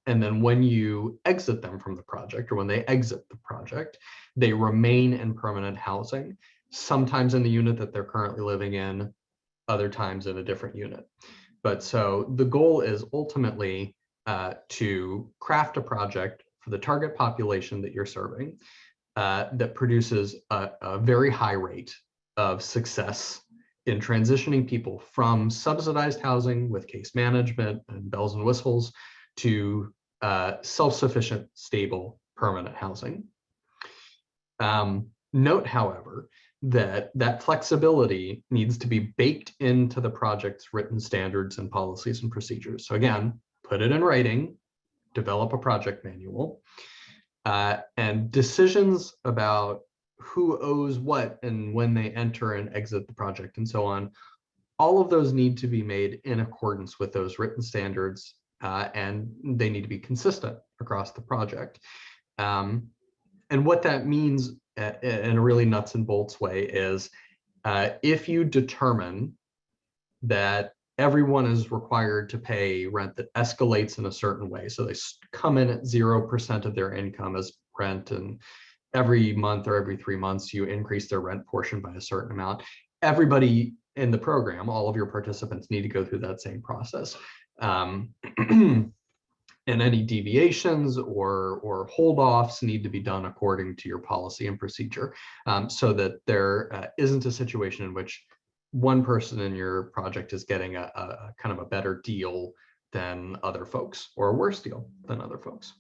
and then when you exit them from the project or when they exit the project, they remain in permanent housing, sometimes in the unit that they're currently living in, other times in a different unit. But so the goal is ultimately to craft a project for the target population that you're serving that produces a very high rate of success in transitioning people from subsidized housing with case management and bells and whistles to self-sufficient, stable, permanent housing. Note, however, that flexibility needs to be baked into the project's written standards and policies and procedures. So again, put it in writing, develop a project manual, and decisions about who owes what and when they enter and exit the project and so on, all of those need to be made in accordance with those written standards, and they need to be consistent across the project. And what that means in a really nuts and bolts way is if you determine that everyone is required to pay rent that escalates in a certain way, so they come in at 0% of their income as rent, and every month or every 3 months you increase their rent portion by a certain amount, everybody in the program, all of your participants, need to go through that same process. And any deviations or hold-offs need to be done according to your policy and procedure, so that there isn't a situation in which one person in your project is getting a kind of a better deal than other folks, or a worse deal than other folks.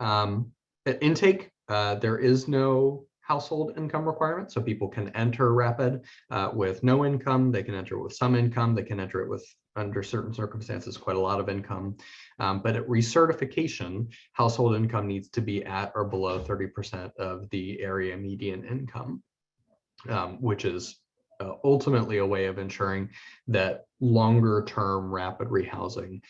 At intake, there is no household income requirement, so people can enter rapid with no income. They can enter with some income. They can enter it with, under certain circumstances, quite a lot of income. But at recertification, household income needs to be at or below 30% of the area median income, which is ultimately a way of ensuring that longer term rapid rehousing,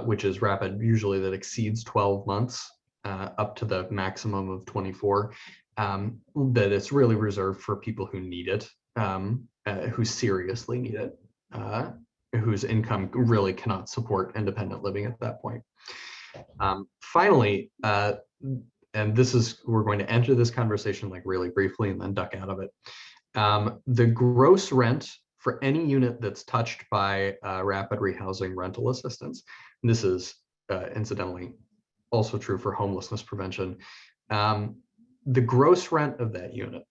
which is rapid usually that exceeds 12 months up to the maximum of 24, that it's really reserved for people who need it, who seriously need it, whose income really cannot support independent living at that point. Finally, and we're going to enter this conversation like really briefly and then duck out of it. The gross rent for any unit that's touched by rapid rehousing rental assistance, and this is incidentally also true for homelessness prevention, the gross rent of that unit,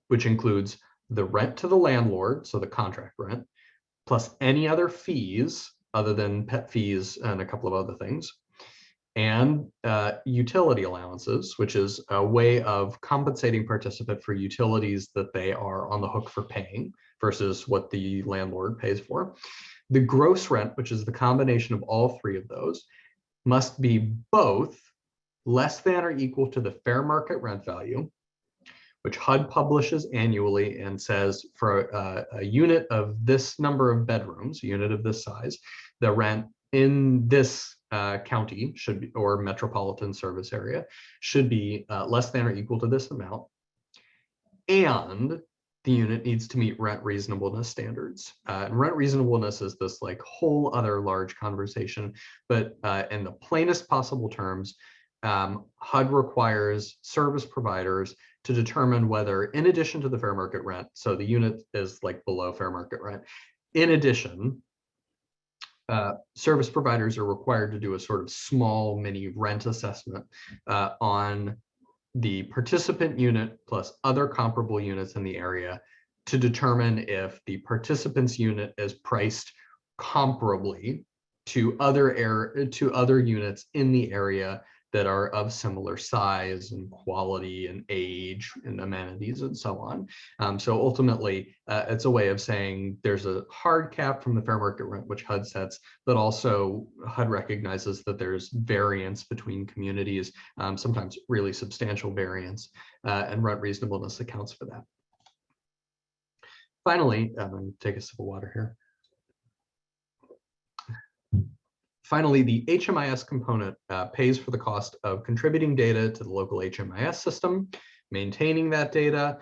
which includes the rent to the landlord, so the contract rent, plus any other fees other than pet fees and a couple of other things, and utility allowances, which is a way of compensating participant for utilities that they are on the hook for paying versus what the landlord pays for. The gross rent, which is the combination of all three of those, must be both less than or equal to the fair market rent value, which HUD publishes annually and says for a unit of this number of bedrooms, a unit of this size, the rent in this county should be, or metropolitan service area, should be less than or equal to this amount. And the unit needs to meet rent reasonableness standards. And rent reasonableness is this like whole other large conversation, but in the plainest possible terms, HUD requires service providers to determine whether, in addition to the fair market rent, so the unit is like below fair market rent, in addition, service providers are required to do a sort of small mini rent assessment on the participant unit plus other comparable units in the area to determine if the participant's unit is priced comparably to other units in the area that are of similar size and quality and age and amenities and so on. So ultimately, it's a way of saying there's a hard cap from the fair market rent, which HUD sets, but also HUD recognizes that there's variance between communities, sometimes really substantial variance, and rent reasonableness accounts for that. Finally, I'm going to take a sip of water here. Finally, the HMIS component pays for the cost of contributing data to the local HMIS system, maintaining that data,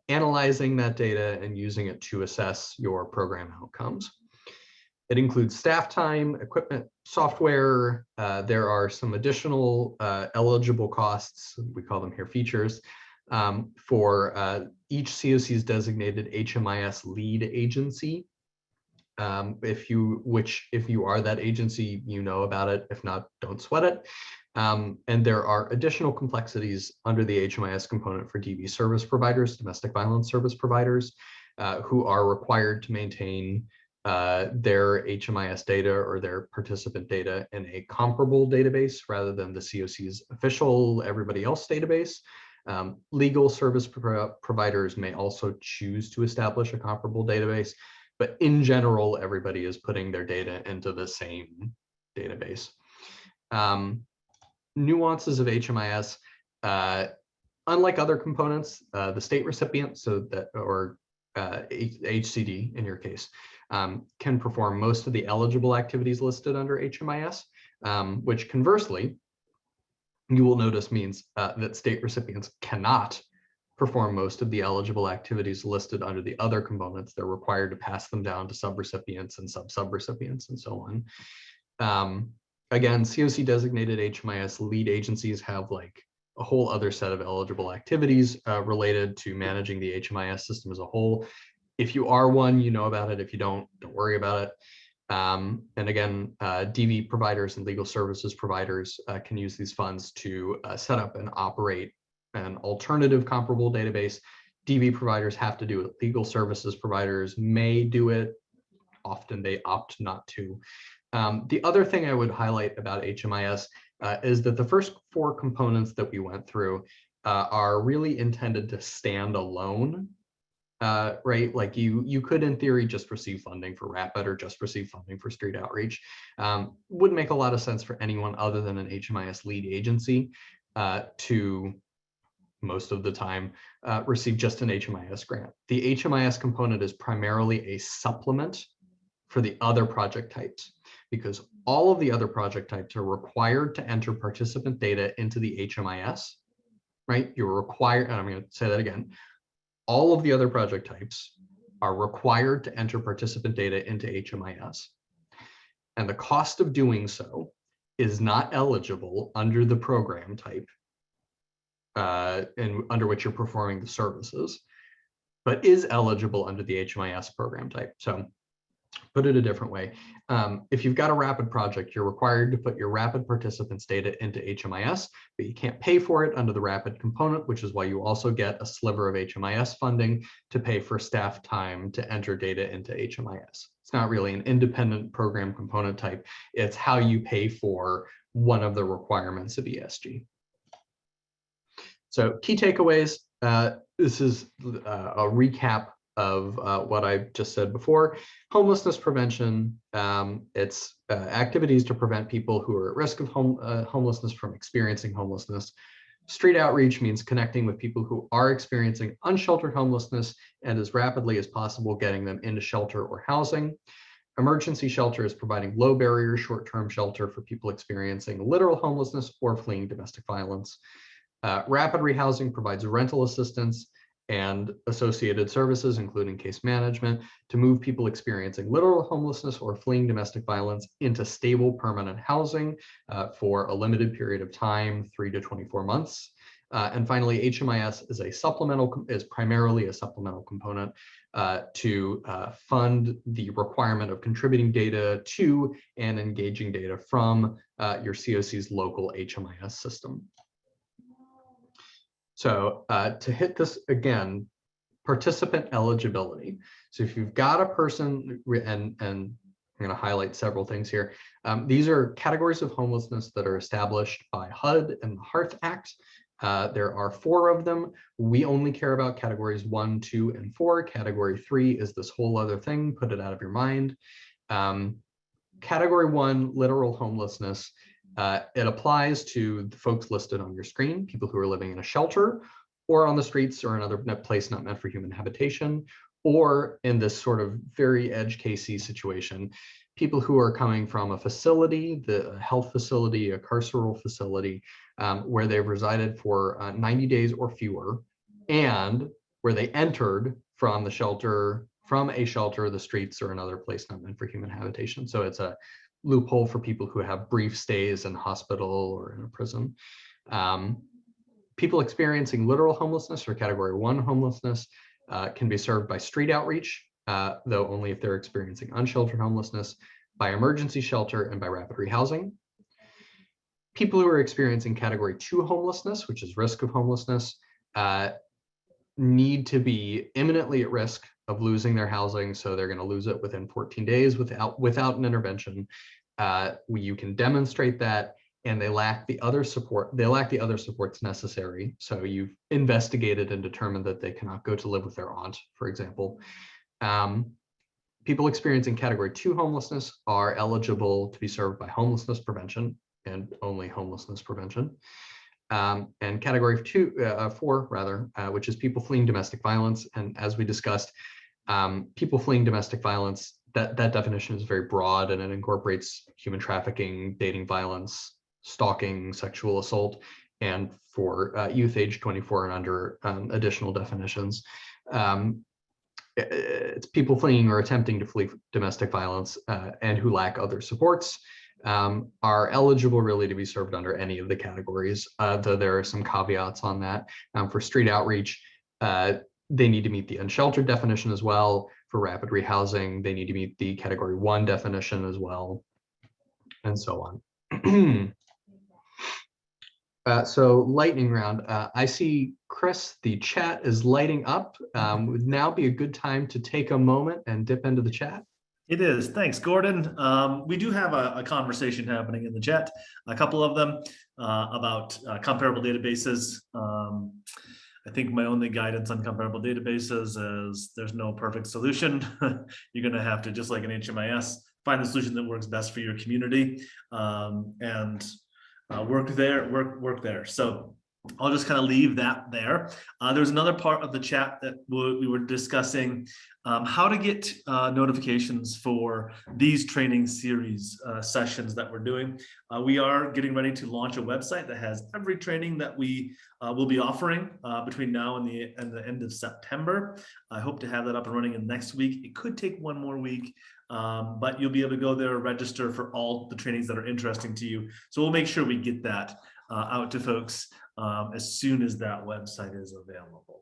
analyzing that data, and using it to assess your program outcomes. It includes staff time, equipment, software. There are some additional eligible costs, we call them here features, for each COC's designated HMIS lead agency. If you are that agency, you know about it. If not, don't sweat it. And there are additional complexities under the HMIS component for DV service providers, domestic violence service providers, who are required to maintain their HMIS data or their participant data in a comparable database rather than the COC's official everybody else database. Legal service providers may also choose to establish a comparable database, but in general, everybody is putting their data into the same database. Nuances of HMIS, unlike other components, the state recipient, or HCD in your case, can perform most of the eligible activities listed under HMIS, which conversely, you will notice means that state recipients cannot perform most of the eligible activities listed under the other components. They're required to pass them down to subrecipients and sub-subrecipients and so on. Again, COC designated HMIS lead agencies have like a whole other set of eligible activities related to managing the HMIS system as a whole. If you are one, you know about it. If you don't worry about it. And again, DV providers and legal services providers can use these funds to set up and operate an alternative comparable database. DV providers have to do it. Legal services providers may do it. Often they opt not to. The other thing I would highlight about HMIS is that the first four components that we went through are really intended to stand alone, right? Like you could, in theory, just receive funding for Rapid or just receive funding for street outreach. Wouldn't make a lot of sense for anyone other than an HMIS lead agency to, most of the time, receive just an HMIS grant. The HMIS component is primarily a supplement for the other project types, because all of the other project types are required to enter participant data into the HMIS, right? You're required, and I'm going to say that again, all of the other project types are required to enter participant data into HMIS. And the cost of doing so is not eligible under the program type and under which you're performing the services, but is eligible under the HMIS program type. So put it a different way. If you've got a rapid project, you're required to put your rapid participants data into HMIS, but you can't pay for it under the rapid component, which is why you also get a sliver of HMIS funding to pay for staff time to enter data into HMIS. It's not really an independent program component type. It's how you pay for one of the requirements of ESG. So key takeaways, this is a recap of what I just said before. Homelessness prevention, it's activities to prevent people who are at risk of homelessness from experiencing homelessness. Street outreach means connecting with people who are experiencing unsheltered homelessness and as rapidly as possible getting them into shelter or housing. Emergency shelter is providing low barrier short-term shelter for people experiencing literal homelessness or fleeing domestic violence. Rapid rehousing provides rental assistance and associated services, including case management, to move people experiencing literal homelessness or fleeing domestic violence into stable permanent housing for a limited period of time, 3 to 24 months. And finally, HMIS is primarily a supplemental component to fund the requirement of contributing data to and engaging data from your COC's local HMIS system. So to hit this again, participant eligibility. So if you've got a person, and I'm going to highlight several things here. These are categories of homelessness that are established by HUD and the HEART Act. There are 4 of them. We only care about categories 1, 2, and 4. Category 3 is this whole other thing. Put it out of your mind. Category 1, literal homelessness. It applies to the folks listed on your screen, people who are living in a shelter or on the streets or another place not meant for human habitation, or in this sort of very edge casey situation, people who are coming from a facility, the health facility, a carceral facility, where they've resided for 90 days or fewer, and where they entered from the shelter, the streets, or another place not meant for human habitation. So it's a loophole for people who have brief stays in hospital or in a prison. People experiencing literal homelessness or category 1 homelessness can be served by street outreach, though only if they're experiencing unsheltered homelessness, by emergency shelter, and by rapid rehousing. People who are experiencing category 2 homelessness, which is risk of homelessness, need to be imminently at risk of losing their housing, so they're going to lose it within 14 days without an intervention. You can demonstrate that, and they lack the other support. They lack the other supports necessary. So you've investigated and determined that they cannot go to live with their aunt, for example. People experiencing category 2 homelessness are eligible to be served by homelessness prevention and only homelessness prevention. And category 4, which is people fleeing domestic violence. And as we discussed, people fleeing domestic violence, that definition is very broad, and it incorporates human trafficking, dating violence, stalking, sexual assault, and for youth age 24 and under, additional definitions. It's people fleeing or attempting to flee domestic violence and who lack other supports. Are eligible really to be served under any of the categories, though there are some caveats on that. For street outreach, they need to meet the unsheltered definition as well. For rapid rehousing, they need to meet the category 1 definition as well, and so on. So lightning round, I see, Chris, the chat is lighting up. Would now be a good time to take a moment and dip into the chat? It is. Thanks, Gordon. We do have a conversation happening in the chat, a couple of them, about comparable databases. I think my only guidance on comparable databases is there's no perfect solution. You're going to have to, just like an HMIS, find the solution that works best for your community, and work there. So I'll just kind of leave that there. There's another part of the chat that we were discussing how to get notifications for these training series sessions that we're doing. We are getting ready to launch a website that has every training that we will be offering between now and the end of September. I hope to have that up and running in next week. It could take 1 more week, but you'll be able to go there, register for all the trainings that are interesting to you. So we'll make sure we get that out to folks as soon as that website is available.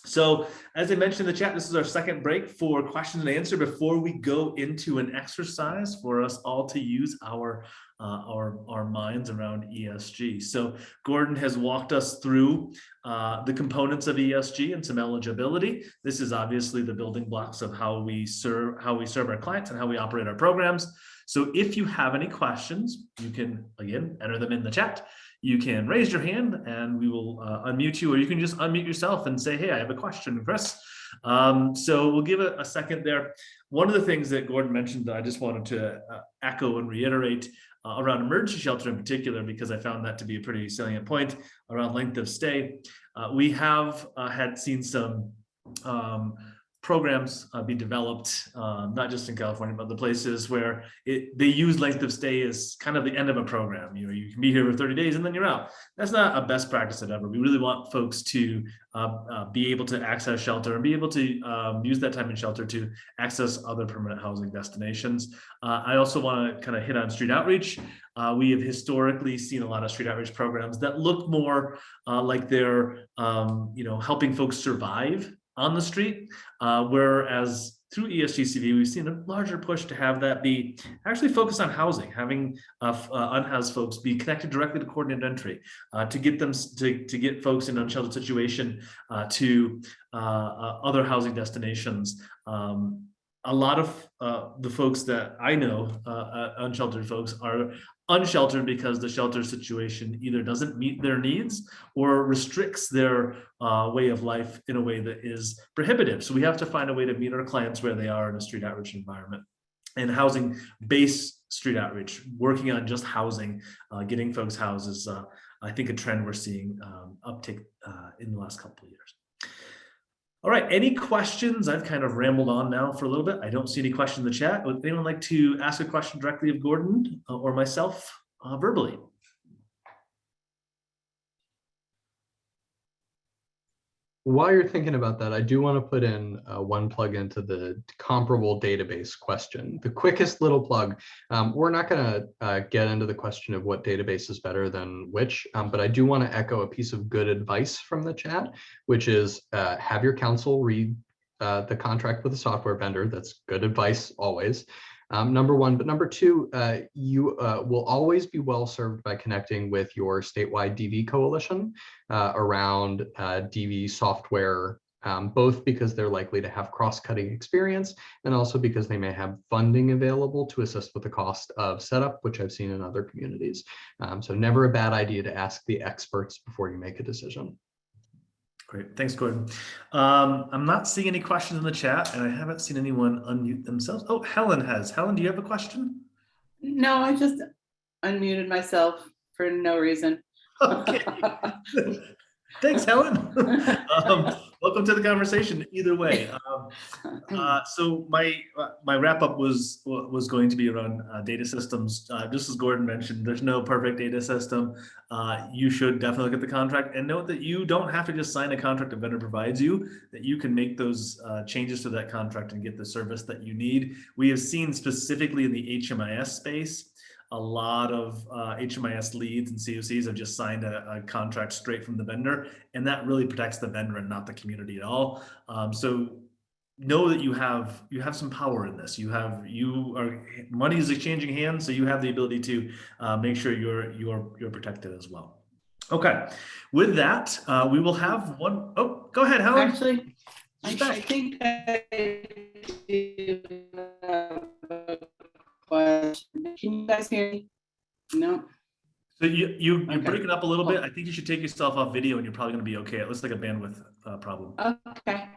So as I mentioned in the chat, this is our second break for question and answer before we go into an exercise for us all to use our minds around ESG. So Gordon has walked us through the components of ESG and some eligibility. This is obviously the building blocks of how we serve our clients and how we operate our programs. So if you have any questions, you can, again, enter them in the chat. You can raise your hand and we will unmute you, or you can just unmute yourself and say, hey, I have a question, Chris. So we'll give it a second there. One of the things that Gordon mentioned that I just wanted to echo and reiterate around emergency shelter in particular, because I found that to be a pretty salient point around length of stay. We have had seen some programs be developed, not just in California, but other places where they use length of stay as kind of the end of a program. You know, you can be here for 30 days and then you're out. That's not a best practice ever. We really want folks to be able to access shelter and be able to use that time in shelter to access other permanent housing destinations. I also want to kind of hit on street outreach. We have historically seen a lot of street outreach programs that look more like they're helping folks survive on the street, whereas through ESG-CV, we've seen a larger push to have that be actually focused on housing, having unhoused folks be connected directly to coordinated entry, to get them to get folks in an unsheltered situation to other housing destinations. A lot of the folks that I know, unsheltered folks, are unsheltered because the shelter situation either doesn't meet their needs or restricts their way of life in a way that is prohibitive. So we have to find a way to meet our clients where they are in a street outreach environment. And housing-based street outreach, working on just housing, getting folks houses, I think a trend we're seeing uptick in the last couple of years. All right, any questions? I've kind of rambled on now for a little bit. I don't see any questions in the chat. Would anyone like to ask a question directly of Gordon or myself verbally? While you're thinking about that, I do want to put in one plug into the comparable database question. The quickest little plug. We're not going to get into the question of what database is better than which, but I do want to echo a piece of good advice from the chat, which is have your counsel read the contract with the software vendor. That's good advice always. Number one, but number two, you will always be well served by connecting with your statewide DV coalition around DV software, both because they're likely to have cross-cutting experience and also because they may have funding available to assist with the cost of setup, which I've seen in other communities. So never a bad idea to ask the experts before you make a decision. Great, thanks, Gordon. I'm not seeing any questions in the chat, and I haven't seen anyone unmute themselves. Oh, Helen has. Helen, do you have a question? No, I just unmuted myself for no reason. Okay. Thanks, Helen. Welcome to the conversation. Either way, so my wrap up was going to be around data systems. Just as Gordon mentioned, there's no perfect data system. You should definitely look at the contract and note that you don't have to just sign a contract a vendor provides you. That you can make those changes to that contract and get the service that you need. We have seen specifically in the HMIS space, a lot of HMIS leads and COCs have just signed a contract straight from the vendor, and that really protects the vendor and not the community at all. So know that you have some power in this. Money is exchanging hands, so you have the ability to make sure you're protected as well. Okay, with that, we will have one. Oh, go ahead, Helen. Actually, I think I do have a question. Can you guys hear me? No. So you're Okay. breaking up a little bit. I think you should take yourself off video and you're probably going to be okay. It looks like a bandwidth problem. Okay.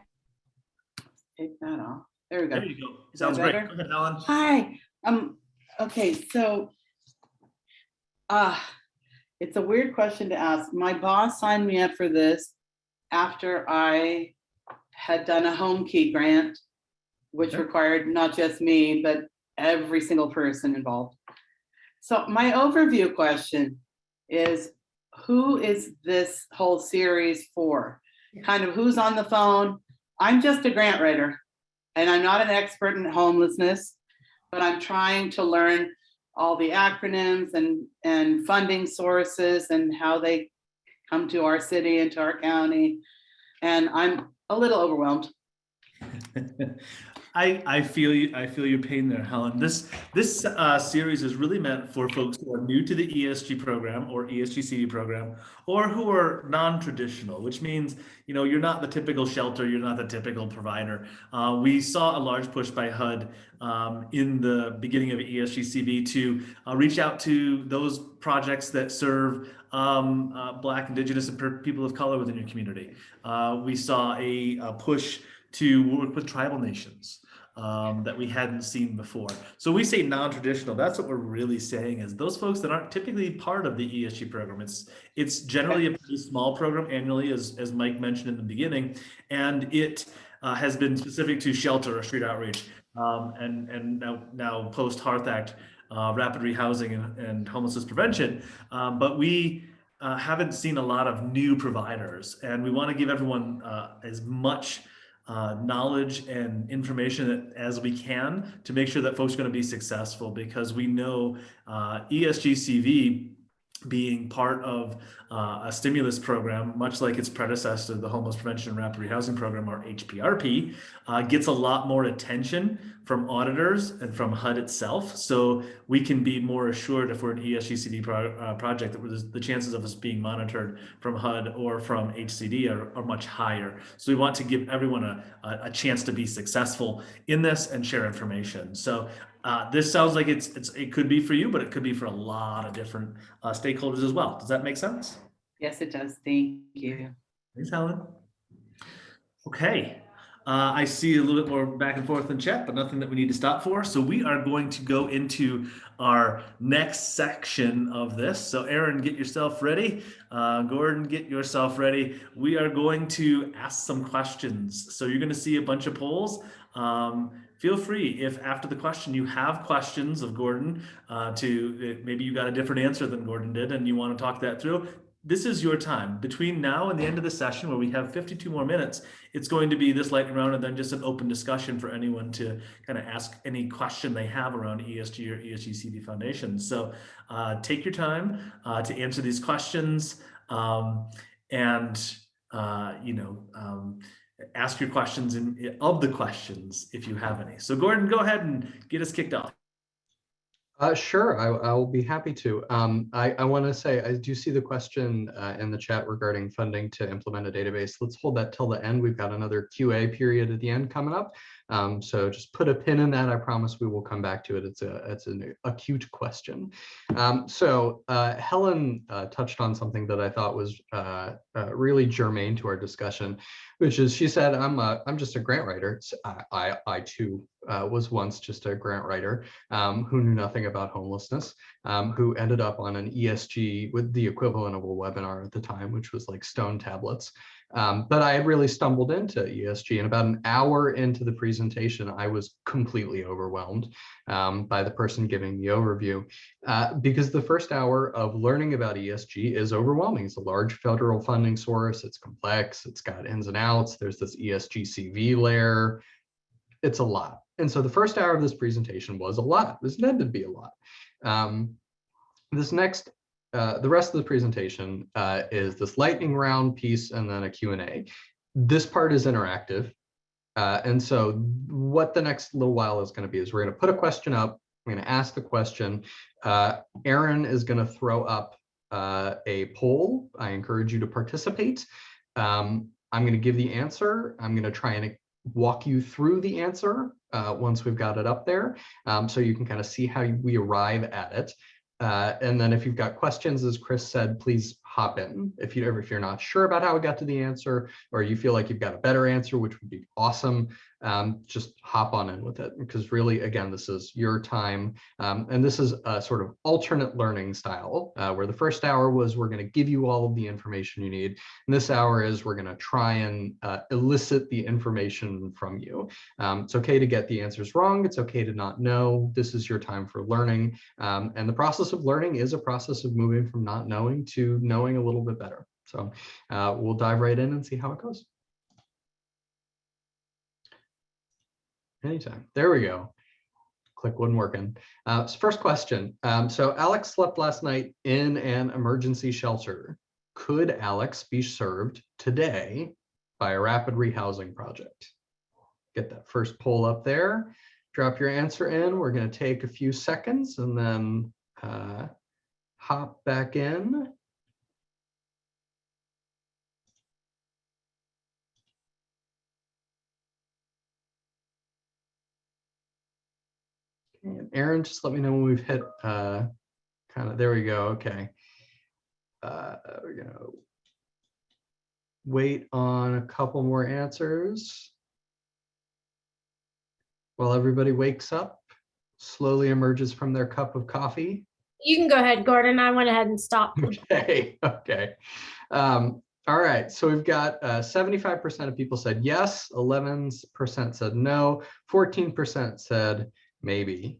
Take that off. There we go. There you go. Sounds great. Go ahead, Helen. Hi. Okay, so it's a weird question to ask. My boss signed me up for this after I had done a home key grant, which required not just me, but every single person involved. So my overview question is, who is this whole series for? Kind of who's on the phone? I'm just a grant writer and I'm not an expert in homelessness, but I'm trying to learn all the acronyms and funding sources and how they come to our city and to our county. And I'm a little overwhelmed. I feel you. I feel your pain there, Helen. This series is really meant for folks who are new to the ESG program or ESG-CV program, or who are non-traditional, which means you're not the typical shelter, you're not the typical provider. We saw a large push by HUD in the beginning of ESG-CV to reach out to those projects that serve Black, Indigenous, and people of color within your community. We saw a push to work with tribal nations that we hadn't seen before. So we say non-traditional, that's what we're really saying, is those folks that aren't typically part of the ESG program. It's generally a pretty small program annually, as Mike mentioned in the beginning, and it has been specific to shelter or street outreach, and now post Hearth Act, rapid rehousing and homelessness prevention. But we haven't seen a lot of new providers, and we want to give everyone as much knowledge and information as we can to make sure that folks are going to be successful, because we know ESG-CV being part of a stimulus program, much like its predecessor, the Homeless Prevention and Rapid Rehousing Program, or HPRP, gets a lot more attention from auditors and from HUD itself. So we can be more assured, if we're an ESG-CV project, that the chances of us being monitored from HUD or from HCD are much higher. So we want to give everyone a chance to be successful in this and share information. So this sounds like it could be for you, but it could be for a lot of different stakeholders as well. Does that make sense? Yes, it does. Thank you. Thanks, Helen. Okay. I see a little bit more back and forth in chat, but nothing that we need to stop for. So we are going to go into our next section of this. So Aaron, get yourself ready. Gordon, get yourself ready. We are going to ask some questions. So you're going to see a bunch of polls. Feel free, if after the question you have questions of Gordon, maybe you got a different answer than Gordon did and you want to talk that through, this is your time. Between now and the end of the session, where we have 52 more minutes, it's going to be this lightning round and then just an open discussion for anyone to kind of ask any question they have around ESG or ESG-CV Foundations. So take your time to answer these questions, and ask your questions of the questions if you have any. So Gordon, go ahead and get us kicked off. Sure, I will be happy to. I want to say, I do see the question in the chat regarding funding to implement a database. Let's hold that till the end. We've got another QA period at the end coming up. So just put a pin in that. I promise we will come back to it. It's an acute question. So Helen touched on something that I thought was really germane to our discussion, which is, she said, I'm just a grant writer. I too was once just a grant writer who knew nothing about homelessness, who ended up on an ESG with the equivalent of a webinar at the time, which was like stone tablets. But I had really stumbled into ESG, and about an hour into the presentation, I was completely overwhelmed by the person giving the overview, because the first hour of learning about ESG is overwhelming. It's a large federal funding source. It's complex. It's got ins and outs. There's this ESG-CV layer. It's a lot. And so the first hour of this presentation was a lot. It was meant to be a lot. The rest of the presentation is this lightning round piece and then a Q&A. This part is interactive. And so what the next little while is going to be is we're going to put a question up. We're going to ask the question. Aaron is going to throw up a poll. I encourage you to participate. I'm going to give the answer. I'm going to try and walk you through the answer once we've got it up there, so you can kind of see how we arrive at it. And then if you've got questions, as Chris said, please hop in. If you're not sure about how we got to the answer, or you feel like you've got a better answer, which would be awesome, just hop on in with it, because really, again, this is your time. And this is a sort of alternate learning style, where the first hour was, we're going to give you all of the information you need. And this hour is, we're going to try and elicit the information from you. It's okay to get the answers wrong. It's okay to not know. This is your time for learning. And the process of learning is a process of moving from not knowing to knowing a little bit better. So we'll dive right in and see how it goes. Anytime. There we go. click wasn't working. So first question. So Alex slept last night in an emergency shelter. Could Alex be served today by a rapid rehousing project? Get that first poll up there. Drop your answer in. We're going to take a few seconds and then hop back in. Okay, and Aaron, just let me know when we've hit there we go. Okay. We're going to wait on a couple more answers while everybody wakes up, slowly emerges from their cup of coffee. You can go ahead, Gordon. I went ahead and stopped. Okay, okay. All right, so we've got 75% of people said yes, 11% said no, 14% said maybe.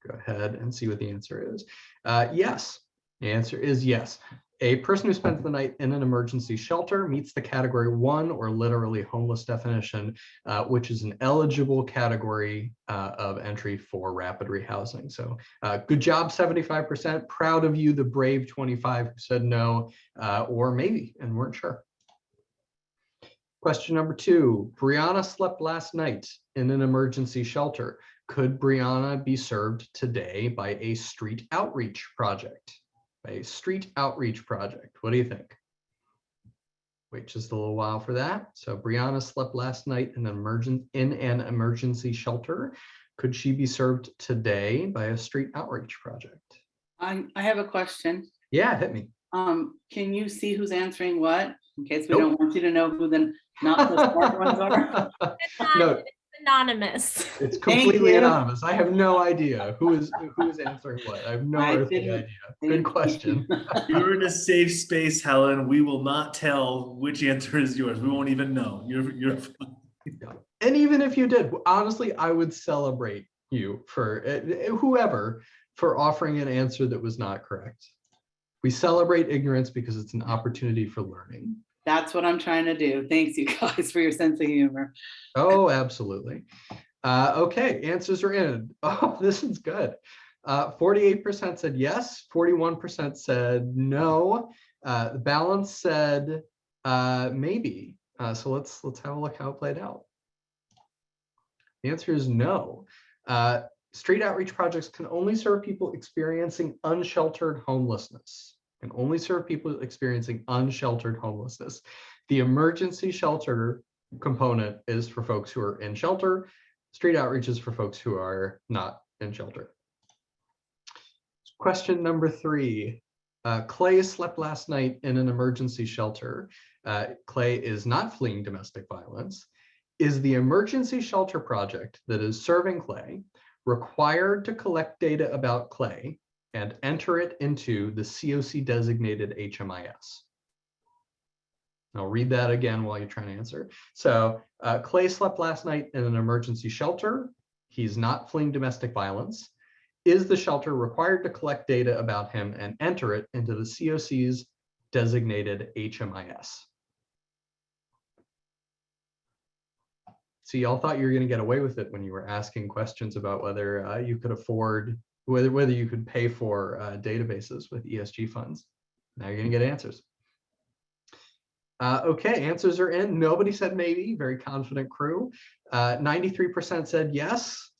Go ahead and see what the answer is. Yes, the answer is yes. A person who spends the night in an emergency shelter meets the category 1 or literally homeless definition, which is an eligible category of entry for rapid rehousing. So good job, 75%. Proud of you, the brave 25 who said no or maybe and weren't sure. Question number 2, Brianna slept last night in an emergency shelter. Could Brianna be served today by a street outreach project? A street outreach project. What do you think? Wait just a little while for that. So Brianna slept last night in an emergency shelter. Could she be served today by a street outreach project? I have a question. Yeah, hit me. Can you see who's answering what? In case we Nope. don't want you to know who the not the smart ones are. No, It's anonymous. it's Thank completely you. anonymous. I have no idea who is answering what. I have no I earthly didn't- idea. Good question. You're in a safe space, Helen. We will not tell which answer is yours. We won't even know. You're And even if you did, honestly, I would celebrate you for whoever for offering an answer that was not correct. We celebrate ignorance because it's an opportunity for learning. That's what I'm trying to do. Thanks, you guys, for your sense of humor. Oh, absolutely. Okay, answers are in. Oh, this is good. 48% said yes, 41% said no. The balance said maybe. So let's have a look how it played out. The answer is no. Street outreach projects can only serve people experiencing unsheltered homelessness. Can only serve people experiencing unsheltered homelessness. The emergency shelter component is for folks who are in shelter. Street outreach is for folks who are not in shelter. Question number 3. Clay slept last night in an emergency shelter. Clay is not fleeing domestic violence. Is the emergency shelter project that is serving Clay required to collect data about Clay and enter it into the COC designated HMIS? I'll read that again while you're trying to answer. So Clay slept last night in an emergency shelter. He's not fleeing domestic violence. Is the shelter required to collect data about him and enter it into the COC's designated HMIS? See, y'all thought you were going to get away with it when you were asking questions about whether you could afford, whether you could pay for databases with ESG funds. Now you're going to get answers. Okay, answers are in. Nobody said maybe. Very confident crew. 93% said yes.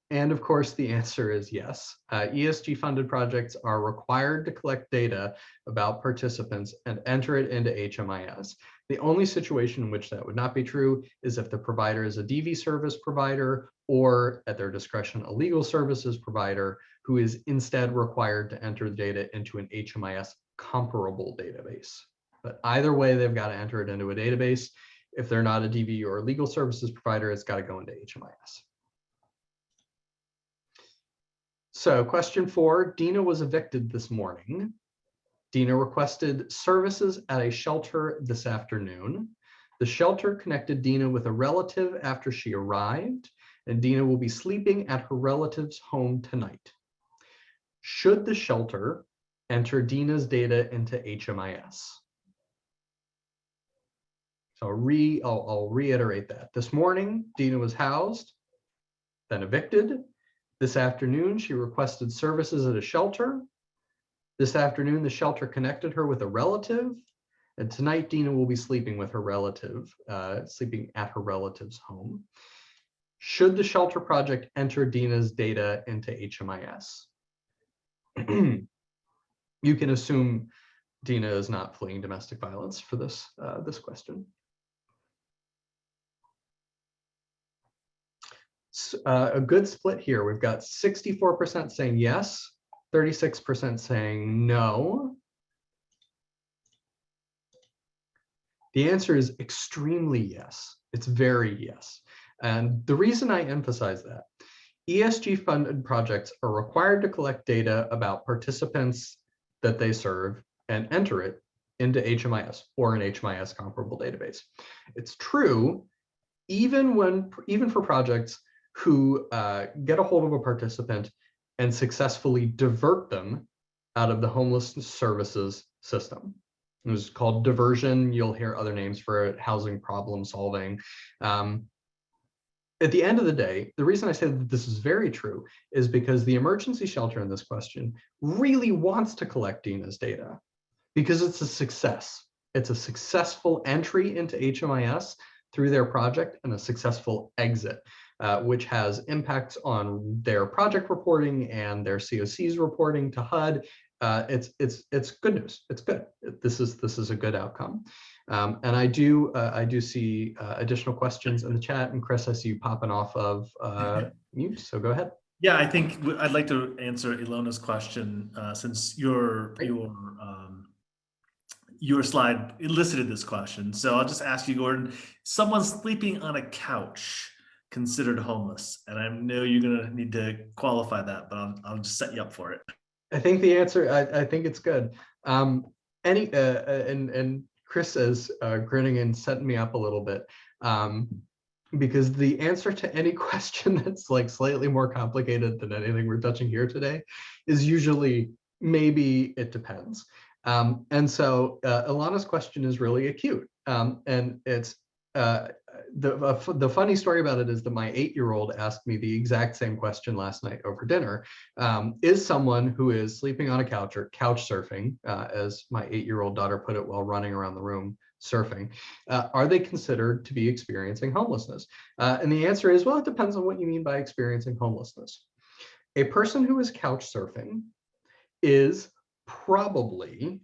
And of course, the answer is yes. ESG funded projects are required to collect data about participants and enter it into HMIS. The only situation in which that would not be true is if the provider is a DV service provider or, at their discretion, a legal services provider who is instead required to enter the data into an HMIS comparable database. But either way, they've got to enter it into a database. If they're not a DV or a legal services provider, it's got to go into HMIS. So question 4, Dina was evicted this morning. Dina requested services at a shelter this afternoon. The shelter connected Dina with a relative after she arrived, and Dina will be sleeping at her relative's home tonight. Should the shelter enter Dina's data into HMIS? So I'll reiterate that. This morning, Dina was housed. then evicted. This afternoon, she requested services at a shelter. This afternoon, the shelter connected her with a relative. And tonight, Dina will be sleeping with her relative, sleeping at her relative's home. Should the shelter project enter Dina's data into HMIS? You can assume Dina is not fleeing domestic violence for this, this question. A good split here. We've got 64% saying yes, 36% saying no. The answer is extremely yes. It's very yes. And the reason I emphasize that, ESG funded projects are required to collect data about participants that they serve and enter it into HMIS or an HMIS comparable database. It's true even for projects who get a hold of a participant and successfully divert them out of the homeless services system. It was called diversion. You'll hear other names for it, housing problem solving. At the end of the day, the reason I say that this is very true is because the emergency shelter in this question really wants to collect Dina's data because it's a success. It's a successful entry into HMIS through their project and a successful exit, which has impacts on their project reporting and their COC's reporting to HUD. It's good news. It's good. This is a good outcome. And I do see additional questions in the chat. And Chris, I see you popping off of mute. So go ahead. Yeah, I think I'd like to answer Ilona's question since your slide elicited this question. So I'll just ask you, Gordon, someone sleeping on a couch considered homeless? And I know you're gonna need to qualify that, but I'll just set you up for it. I think the answer, I think it's good. And Chris is grinning and setting me up a little bit because the answer to any question that's like slightly more complicated than anything we're touching here today is usually maybe it depends. And so Ilana's question is really acute. And it's the funny story about it is that my 8-year-old asked me the exact same question last night over dinner. Is someone who is sleeping on a couch or couch surfing, as my 8-year-old daughter put it while running around the room surfing, are they considered to be experiencing homelessness? And the answer is, well, it depends on what you mean by experiencing homelessness. A person who is couch surfing is probably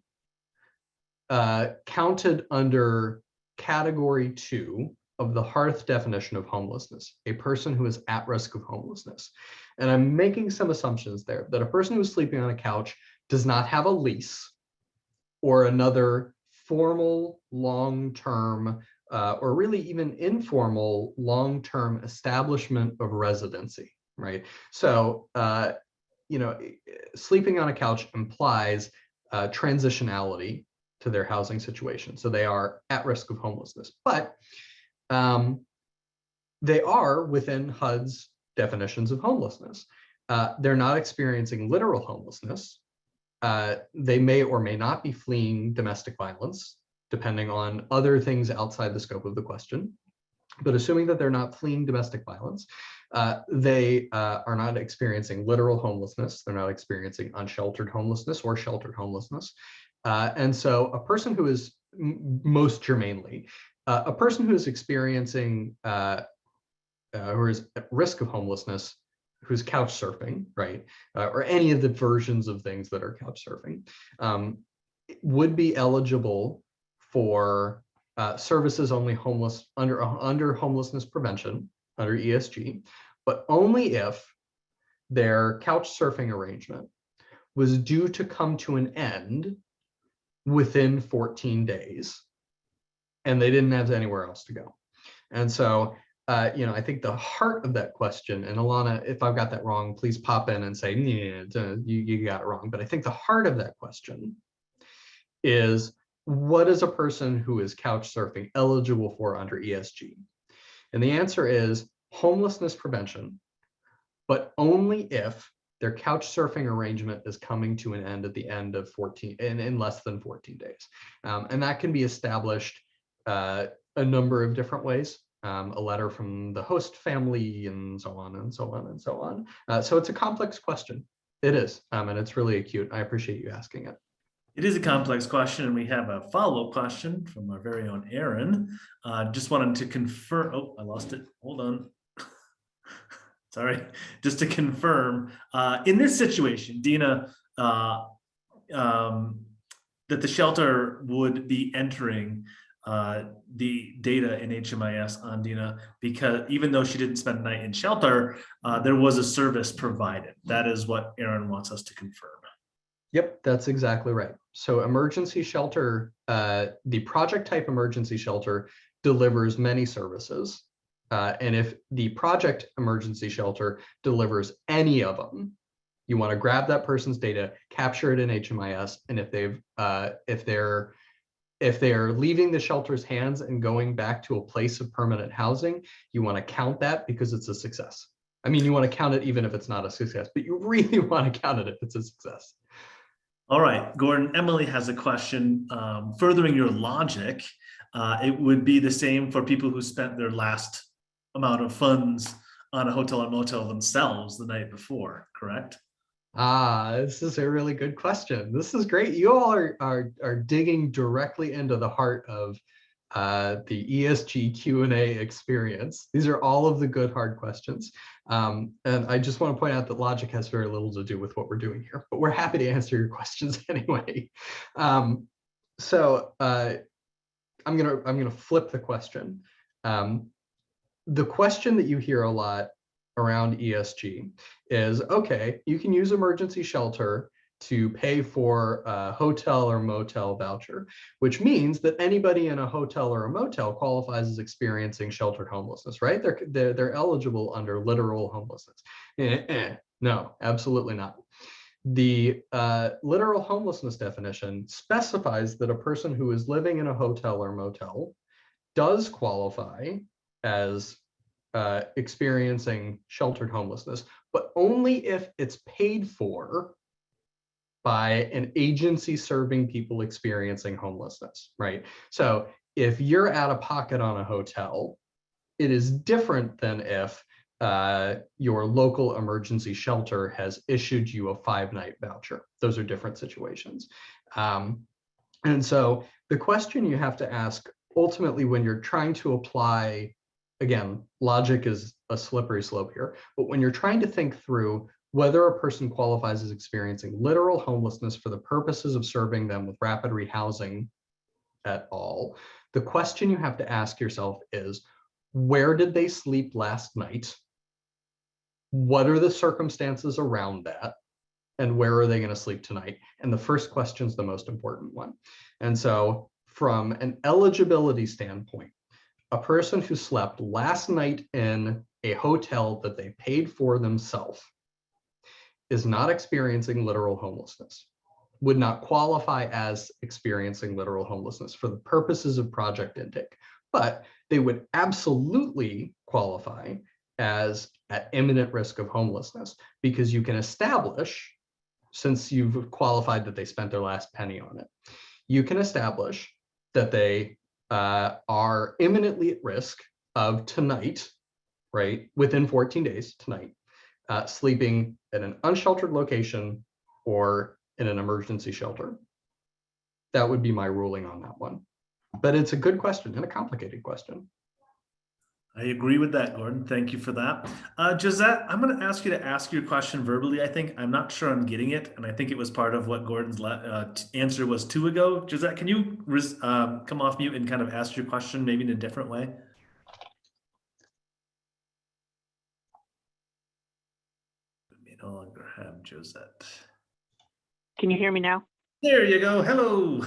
counted under category 2 of the Hearth definition of homelessness, a person who is at risk of homelessness. And I'm making some assumptions there that a person who's sleeping on a couch does not have a lease or another formal long-term or really even informal long-term establishment of residency, right? So, you know, sleeping on a couch implies transitionality to their housing situation. So they are at risk of homelessness, but they are within HUD's definitions of homelessness. They're not experiencing literal homelessness. They may or may not be fleeing domestic violence, depending on other things outside the scope of the question. But assuming that they're not fleeing domestic violence, they are not experiencing literal homelessness. They're not experiencing unsheltered homelessness or sheltered homelessness. And so a person who is most germanely, a person who is experiencing, who is at risk of homelessness, who's couch surfing, right, or any of the versions of things that are couch surfing, would be eligible for services only homeless under homelessness prevention, under ESG, but only if their couch surfing arrangement was due to come to an end within 14 days and they didn't have anywhere else to go. And so, you know, I think the heart of that question, and Ilana, if I've got that wrong, please pop in and say, yeah, you got it wrong. But I think the heart of that question is, what is a person who is couch surfing eligible for under ESG? And the answer is homelessness prevention, but only if their couch surfing arrangement is coming to an end at the end of 14, in less than 14 days. And that can be established a number of different ways. a letter from the host family, and so on and so on and so on. So it's a complex question. It is, and it's really acute. I appreciate you asking it. It is a complex question, and we have a follow-up question from our very own Aaron. Just wanted to confirm. Oh, I lost it. Hold on. Sorry. Just to confirm, in this situation, Dina, that the shelter would be entering the data in HMIS on Dina, because even though she didn't spend the night in shelter, there was a service provided. That is what Aaron wants us to confirm. Yep, that's exactly right. So emergency shelter, the project type emergency shelter delivers many services. And if the project emergency shelter delivers any of them, you want to grab that person's data, capture it in HMIS, and if they're leaving the shelter's hands and going back to a place of permanent housing, you want to count that because it's a success. I mean, you want to count it even if it's not a success, but you really want to count it if it's a success. All right, Gordon, Emily has a question. Furthering your logic, it would be the same for people who spent their last amount of funds on a hotel or motel themselves the night before, correct? This is a really good question. This is great. You all are digging directly into the heart of the ESG Q&A experience. These are all of the good hard questions. And I just want to point out that logic has very little to do with what we're doing here, but we're happy to answer your questions anyway. So I'm gonna flip the question. The question that you hear a lot around ESG is, okay, you can use emergency shelter to pay for a hotel or motel voucher, which means that anybody in a hotel or a motel qualifies as experiencing sheltered homelessness, right? They're eligible under literal homelessness. No, absolutely not. The literal homelessness definition specifies that a person who is living in a hotel or motel does qualify as experiencing sheltered homelessness, but only if it's paid for by an agency serving people experiencing homelessness, right? So if you're out of pocket on a hotel, it is different than if your local emergency shelter has issued you a 5-night voucher. Those are different situations. And so the question you have to ask ultimately when you're trying to apply, again, logic is a slippery slope here, but when you're trying to think through whether a person qualifies as experiencing literal homelessness for the purposes of serving them with rapid rehousing at all, the question you have to ask yourself is, where did they sleep last night? What are the circumstances around that? And where are they going to sleep tonight? And the first question is the most important one. And so from an eligibility standpoint, a person who slept last night in a hotel that they paid for themselves is not experiencing literal homelessness, would not qualify as experiencing literal homelessness for the purposes of project intake, but they would absolutely qualify as at imminent risk of homelessness, because you can establish, since you've qualified that they spent their last penny on it, you can establish that they are imminently at risk of tonight, right, within 14 days tonight, sleeping at an unsheltered location or in an emergency shelter. That would be my ruling on that one. But it's a good question and a complicated question. I agree with that, Gordon. Thank you for that. Josette, I'm going to ask you to ask your question verbally. I think I'm not sure I'm getting it, and I think it was part of what Gordon's answer was 2 ago. Josette, can you come off mute and kind of ask your question maybe in a different way? We no longer have Josette. Can you hear me now? There you go. Hello.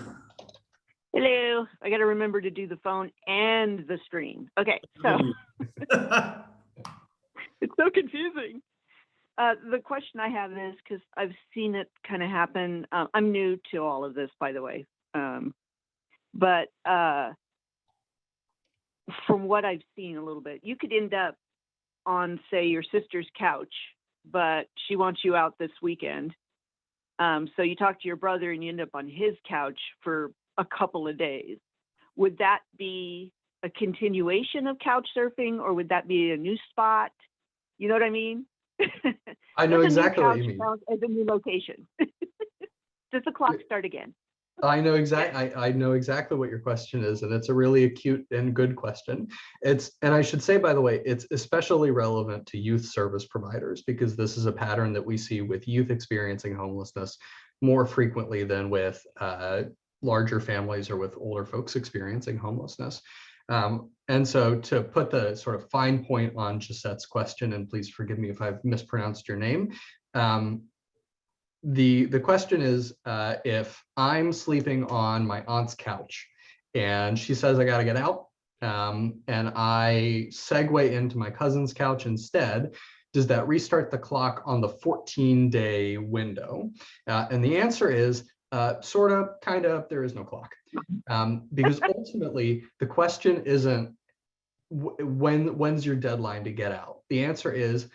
Hello. I got to remember to do the phone and the stream. Okay, so it's so confusing. The question I have is, because I've seen it kind of happen. I'm new to all of this, by the way. But from what I've seen a little bit, you could end up on, say, your sister's couch, but she wants you out this weekend. So you talk to your brother and you end up on his couch for a couple of days. Would that be a continuation of couch surfing, or would that be a new spot? You know what I mean? I know Does a new exactly what couch you mean. count as a new location? Does the clock start again? I know exactly what your question is, and it's a really acute and good question. And I should say, by the way, it's especially relevant to youth service providers, because this is a pattern that we see with youth experiencing homelessness more frequently than with larger families or with older folks experiencing homelessness. And so to put the sort of fine point on Gisette's question, and please forgive me if I've mispronounced your name, the question is, if I'm sleeping on my aunt's couch and she says I got to get out, and I segue into my cousin's couch instead, does that restart the clock on the 14-day window? And the answer is sort of, kind of, there is no clock. Because ultimately the question isn't when's your deadline to get out? The answer is,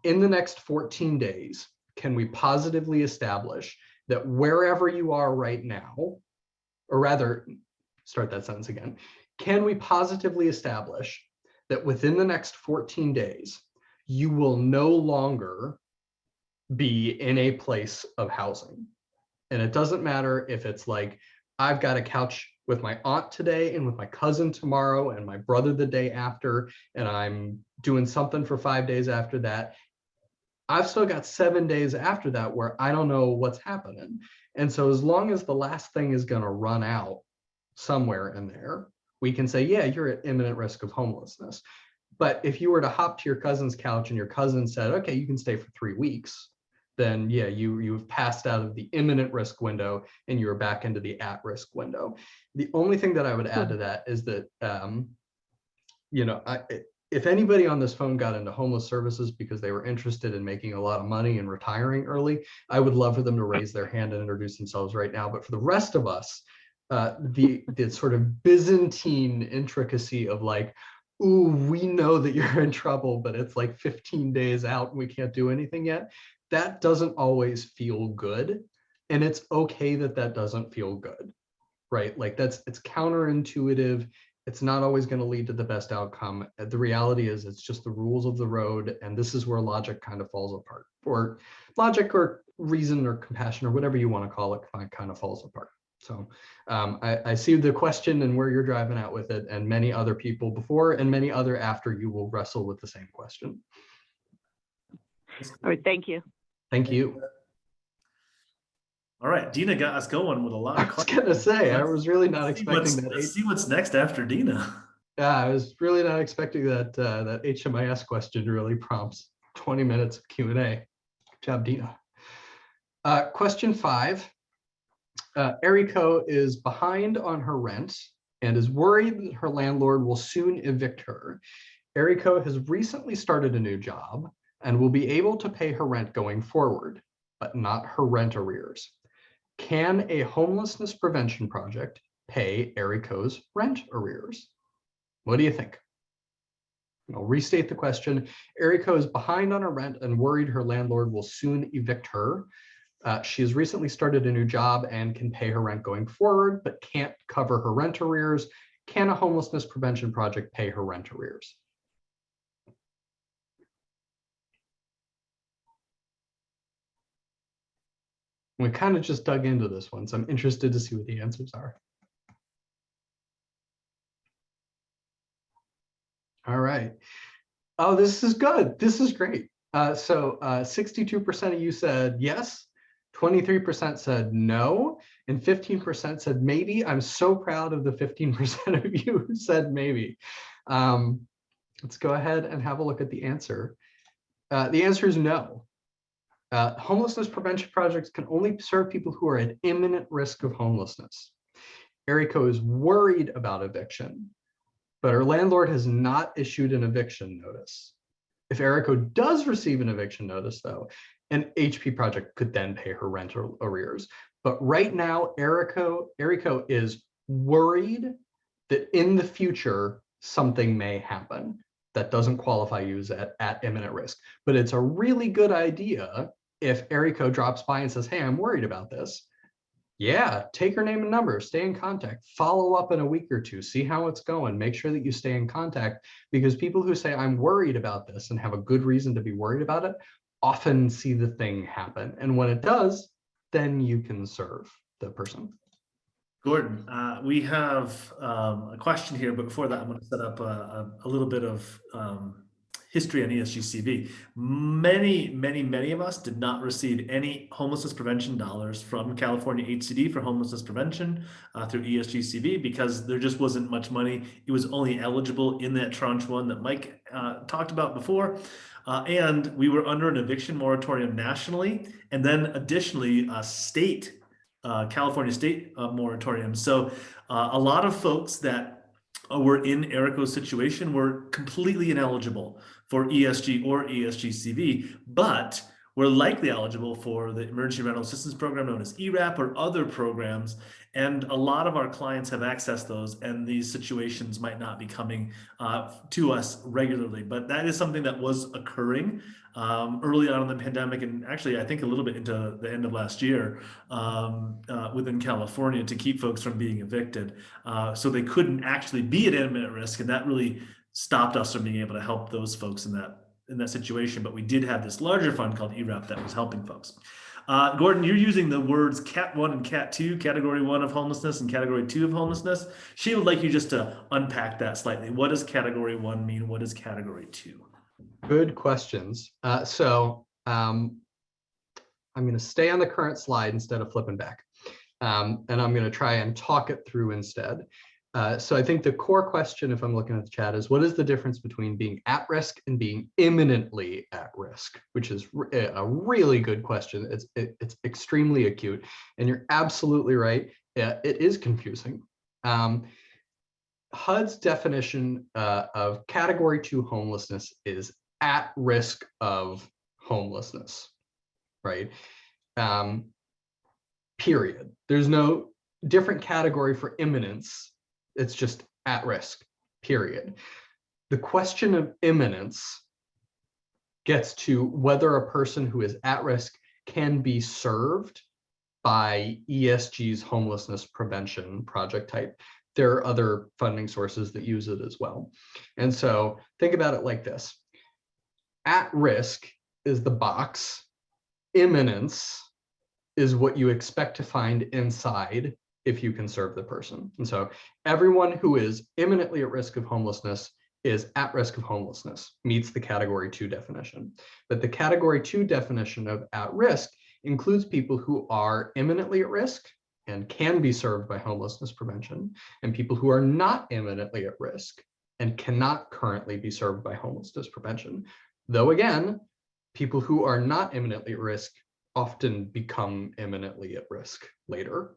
in the next 14 days, can we positively establish that wherever you are right now, or rather, start that sentence again, can we positively establish that within the next 14 days, you will no longer be in a place of housing? And it doesn't matter if it's like, I've got a couch with my aunt today and with my cousin tomorrow and my brother the day after, and I'm doing something for 5 days after that. I've still got 7 days after that where I don't know what's happening. And so as long as the last thing is going to run out somewhere in there, we can say, yeah, you're at imminent risk of homelessness. But if you were to hop to your cousin's couch and your cousin said, okay, you can stay for 3 weeks, then yeah, you've passed out of the imminent risk window and you're back into the at-risk window. The only thing that I would add to that is that, if anybody on this phone got into homeless services because they were interested in making a lot of money and retiring early, I would love for them to raise their hand and introduce themselves right now. But for the rest of us, the sort of Byzantine intricacy of like, ooh, we know that you're in trouble, but it's like 15 days out and we can't do anything yet. That doesn't always feel good. And it's okay that that doesn't feel good, right? Like it's counterintuitive. It's not always going to lead to the best outcome. The reality is it's just the rules of the road. And this is where logic kind of falls apart, or logic or reason or compassion or whatever you want to call it kind of falls apart. So I see the question and where you're driving at with it, and many other people before and many other after you will wrestle with the same question. All right, thank you. Thank you. All right, Dina got us going with a lot of I was gonna say, I was really not expecting that. Let's see what's next after Dina. Yeah, I was really not expecting that that HMIS question really prompts 20 minutes of Q&A. Good job, Dina. Question 5. Eriko is behind on her rent and is worried that her landlord will soon evict her. Eriko has recently started a new job and will be able to pay her rent going forward, but not her rent arrears. Can a homelessness prevention project pay Eriko's rent arrears? What do you think? I'll restate the question. Eriko is behind on her rent and worried her landlord will soon evict her. She has recently started a new job and can pay her rent going forward, but can't cover her rent arrears. Can a homelessness prevention project pay her rent arrears? We kind of just dug into this one, so I'm interested to see what the answers are. All right. Oh, this is good. This is great. So 62% of you said yes, 23% said no, and 15% said maybe. I'm so proud of the 15% of you who said maybe. Let's go ahead and have a look at the answer. The answer is no. Homelessness prevention projects can only serve people who are at imminent risk of homelessness. Eriko is worried about eviction, but her landlord has not issued an eviction notice. If Eriko does receive an eviction notice, though, an HP project could then pay her rent arrears. But right now, Eriko is worried that in the future, something may happen that doesn't qualify you as at imminent risk. But it's a really good idea if Eriko drops by and says, hey, I'm worried about this. Yeah, take her name and number, stay in contact, follow up in a week or two, see how it's going, make sure that you stay in contact, because people who say, I'm worried about this and have a good reason to be worried about it, often see the thing happen. And when it does, then you can serve the person. Gordon, we have a question here, but before that, I'm going to set up a little bit of history on ESG-CV. Many of us did not receive any homelessness prevention dollars from California HCD for homelessness prevention through ESG-CV because there just wasn't much money. It was only eligible in that tranche one that Mike talked about before. And we were under an eviction moratorium nationally, and then additionally, California state moratorium. So a lot of folks that were in Erico's situation were completely ineligible for ESG or ESG-CV, but were likely eligible for the Emergency Rental Assistance Program known as ERAP or other programs. And a lot of our clients have accessed those, and these situations might not be coming to us regularly, but that is something that was occurring early on in the pandemic, and actually I think a little bit into the end of last year within California to keep folks from being evicted. So they couldn't actually be at imminent risk, and that really stopped us from being able to help those folks in that situation. But we did have this larger fund called ERAP that was helping folks. Gordon, you're using the words Cat 1 and Cat 2, Category 1 of homelessness and Category 2 of homelessness. She would like you just to unpack that slightly. What does Category 1 mean? What is Category 2? Good questions. So I'm going to stay on the current slide instead of flipping back. And I'm going to try and talk it through instead. So I think the core question, if I'm looking at the chat, is what is the difference between being at risk and being imminently at risk, which is a really good question. It's extremely acute, and you're absolutely right. It is confusing. HUD's definition of Category 2 homelessness is at risk of homelessness, right? Period. There's no different category for imminence. It's just at risk, period. The question of imminence gets to whether a person who is at risk can be served by ESG's homelessness prevention project type. There are other funding sources that use it as well. And so think about it like this. At risk is the box. Imminence is what you expect to find inside if you can serve the person. And so everyone who is imminently at risk of homelessness is at risk of homelessness, meets the Category 2 definition. But the Category 2 definition of at risk includes people who are imminently at risk and can be served by homelessness prevention, and people who are not imminently at risk and cannot currently be served by homelessness prevention. Though again, people who are not imminently at risk often become imminently at risk later.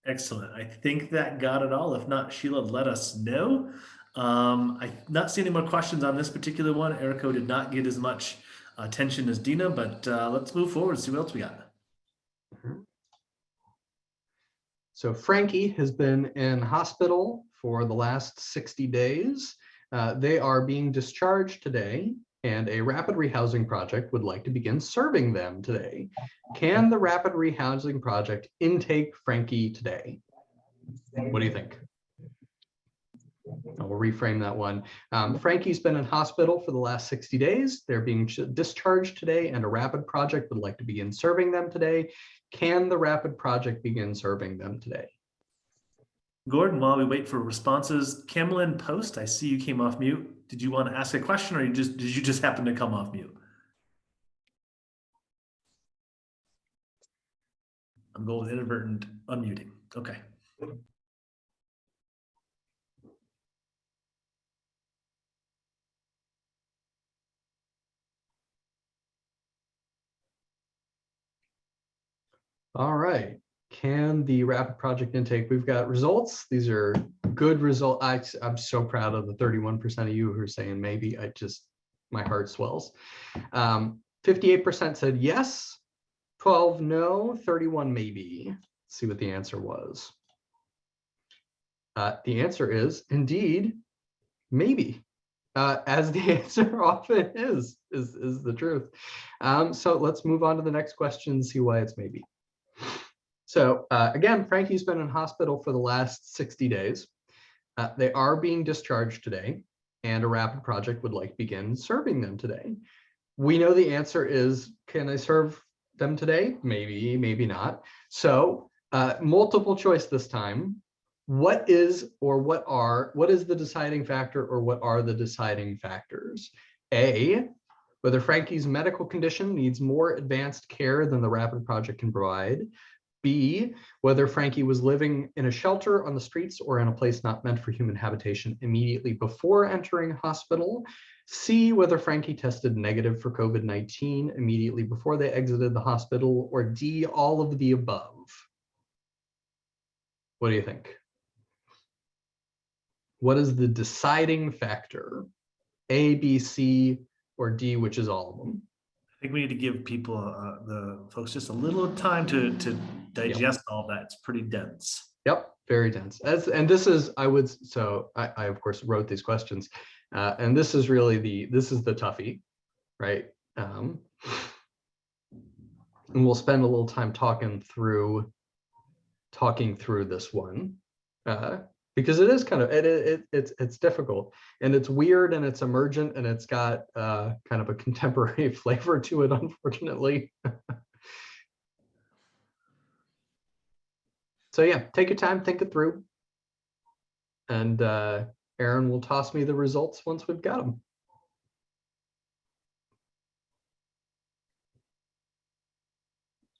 Excellent. I think that got it all. If not, Sheila, let us know. I've not seen any more questions on this particular one. Erico did not get as much attention as Dina, but let's move forward and see what else we got. So Frankie has been in hospital for the last 60 days. They are being discharged today, and a rapid rehousing project would like to begin serving them today. Can the rapid rehousing project intake Frankie today? What do you think? I'll reframe that one. Frankie's been in hospital for the last 60 days. They're being discharged today, and a rapid project would like to begin serving them today. Can the rapid project begin serving them today? Gordon, while we wait for responses, Camelin Post, I see you came off mute. Did you want to ask a question, or did you just happen to come off mute? I'm going with inadvertent unmuting. Okay. All right. Can the rapid project intake, we've got results. These are good results. I'm so proud of the 31% of you who are saying maybe. My heart swells. 58% said yes, 12 no, 31 maybe. Let's see what the answer was. The answer is indeed maybe, as the answer often is. is the truth. So let's move on to the next question and see why it's maybe. So again, Frankie's been in hospital for the last 60 days. They are being discharged today, and a rapid project would like to begin serving them today. We know the answer is, can I serve them today? Maybe, maybe not. So multiple choice this time. What is the deciding factor, or what are the deciding factors? A, whether Frankie's medical condition needs more advanced care than the rapid project can provide. B, whether Frankie was living in a shelter on the streets or in a place not meant for human habitation immediately before entering hospital. C, whether Frankie tested negative for COVID-19 immediately before they exited the hospital. Or D, all of the above. What do you think? What is the deciding factor? A, B, C, or D, which is all of them? I think we need to give people, the folks, just a little time to digest all that. It's pretty dense. Yep, very dense. And this is, I of course wrote these questions, and this is really this is the toughie, right? And we'll spend a little time talking through this one, because it is kind of it's difficult, and it's weird, and it's emergent, and it's got kind of a contemporary flavor to it, unfortunately. So yeah, take your time, think it through, and Aaron will toss me the results once we've got them.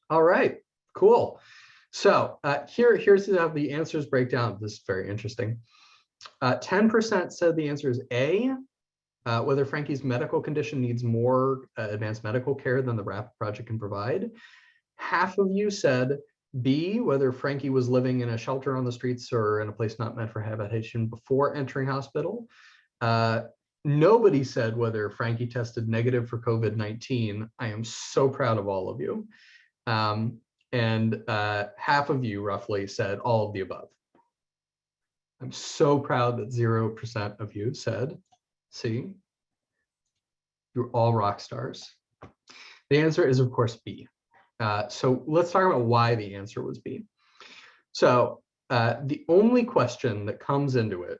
All right, cool. So here's how the answers break down. This is very interesting. 10% said the answer is A, whether Frankie's medical condition needs more advanced medical care than the rapid project can provide. Half of you said B, whether Frankie was living in a shelter on the streets or in a place not meant for habitation before entering hospital. Nobody said whether Frankie tested negative for COVID-19. I am so proud of all of you. And half of you roughly said all of the above. I'm so proud that 0% of you said C. You're all rock stars. The answer is, of course, B. So let's talk about why the answer was B. So the only question that comes into it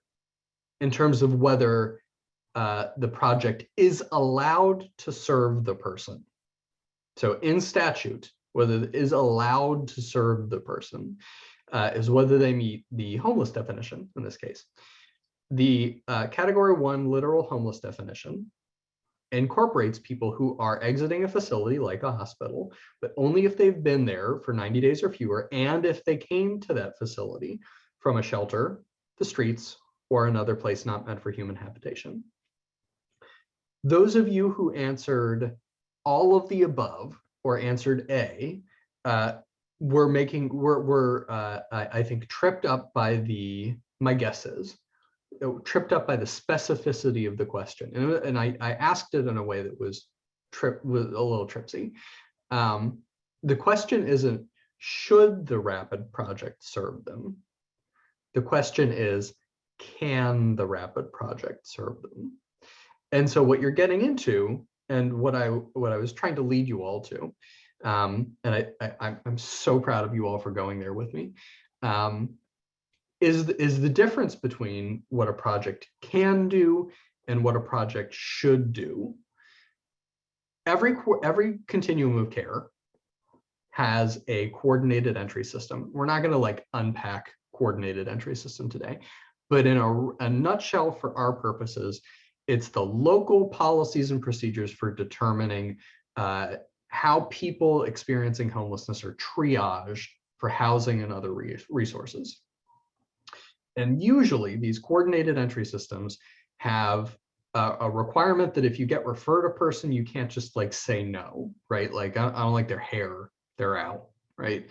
in terms of whether the project is allowed to serve the person. So in statute, whether it is allowed to serve the person is whether they meet the homeless definition in this case. The category 1 literal homeless definition incorporates people who are exiting a facility like a hospital, but only if they've been there for 90 days or fewer, and if they came to that facility from a shelter, the streets, or another place not meant for human habitation. Those of you who answered all of the above, or answered A, were I think tripped up by my guesses, tripped up by the specificity of the question, and I asked it in a way that was a little tripsy. The question isn't should the rapid project serve them. The question is, can the rapid project serve them? And so what you're getting into, and what I was trying to lead you all to, and I'm so proud of you all for going there with me, is the difference between what a project can do and what a project should do. Every continuum of care has a coordinated entry system. We're not going to like unpack coordinated entry system today, but in a nutshell, for our purposes, it's the local policies and procedures for determining how people experiencing homelessness are triaged for housing and other resources. And usually these coordinated entry systems have a requirement that if you get referred a person, you can't just like say no, right? Like, I don't like their hair, they're out, right?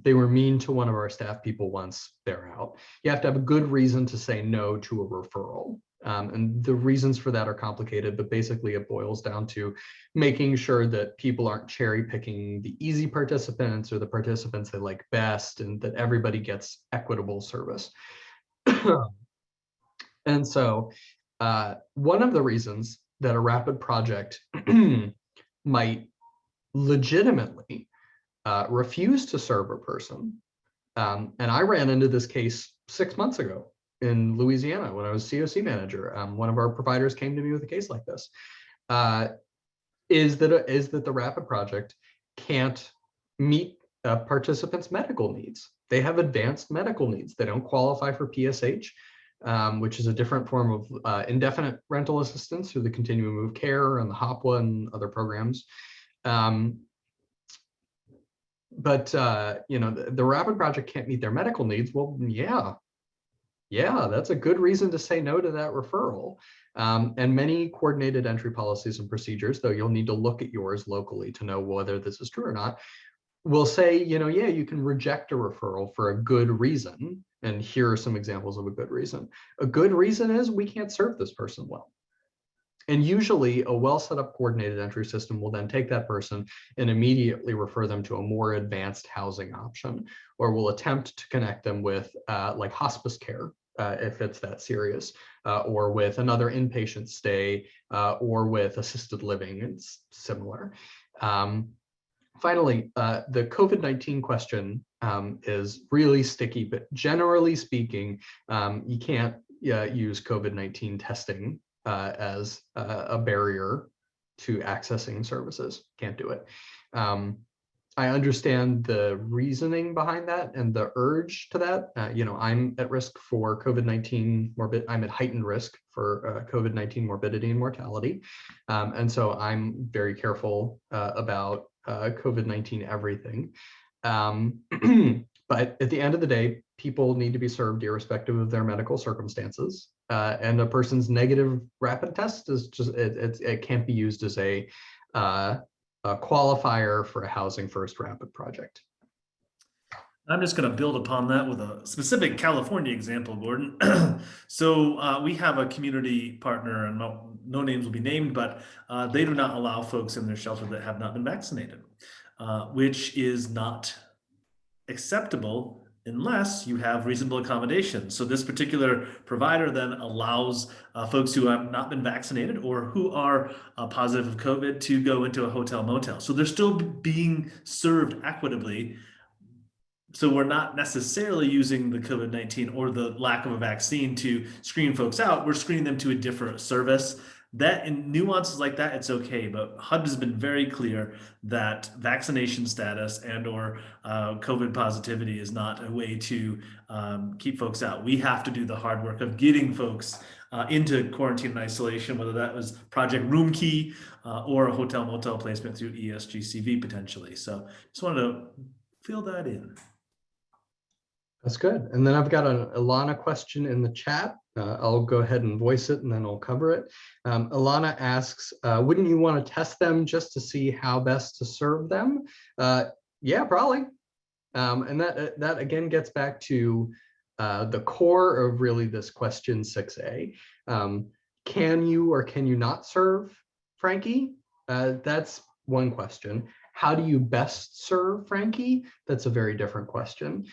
They were mean to one of our staff people once, they're out. You have to have a good reason to say no to a referral. And the reasons for that are complicated, but basically it boils down to making sure that people aren't cherry picking the easy participants or the participants they like best, and that everybody gets equitable service. And so one of the reasons that a rapid project might legitimately refuse to serve a person. And I ran into this case 6 months ago in Louisiana when I was COC manager. One of our providers came to me with a case like this. Is that the rapid project can't meet participants' medical needs. They have advanced medical needs. They don't qualify for PSH, which is a different form of indefinite rental assistance through the continuum of care and the HOPWA and other programs. But the rapid project can't meet their medical needs. Well, yeah, that's a good reason to say no to that referral. And many coordinated entry policies and procedures, though you'll need to look at yours locally to know whether this is true or not, will say, yeah, you can reject a referral for a good reason. And here are some examples of a good reason. A good reason is we can't serve this person well. And usually a well set up coordinated entry system will then take that person and immediately refer them to a more advanced housing option, or will attempt to connect them with like hospice care if it's that serious, or with another inpatient stay, or with assisted living. It's similar. Finally, the COVID-19 question is really sticky, but generally speaking, you can't use COVID-19 testing as a barrier to accessing services. Can't do it. I understand the reasoning behind that and the urge to that. I'm at risk for COVID-19 I'm at heightened risk for COVID-19 morbidity and mortality. And so I'm very careful about COVID-19 everything. But at the end of the day, people need to be served irrespective of their medical circumstances. And a person's negative rapid test is just, it can't be used as a qualifier for a housing first rapid project. I'm just going to build upon that with a specific California example, Gordon. So we have a community partner, and no names will be named, but they do not allow folks in their shelter that have not been vaccinated, which is not acceptable unless you have reasonable accommodation. So this particular provider then allows folks who have not been vaccinated or who are positive of COVID to go into a hotel motel. So they're still being served equitably. So we're not necessarily using the COVID-19 or the lack of a vaccine to screen folks out. We're screening them to a different service. That in nuances like that, it's okay. But HUD has been very clear that vaccination status and or COVID positivity is not a way to keep folks out. We have to do the hard work of getting folks into quarantine and isolation, whether that was Project Room Key or a hotel motel placement through ESG-CV potentially. So just wanted to fill that in. That's good. And then I've got an Ilana question in the chat. I'll go ahead and voice it and then I'll cover it. Ilana asks, wouldn't you want to test them just to see how best to serve them? Yeah, probably. And that again gets back to the core of really this question 6A. Can you or can you not serve Frankie? That's one question. How do you best serve Frankie? That's a very different question.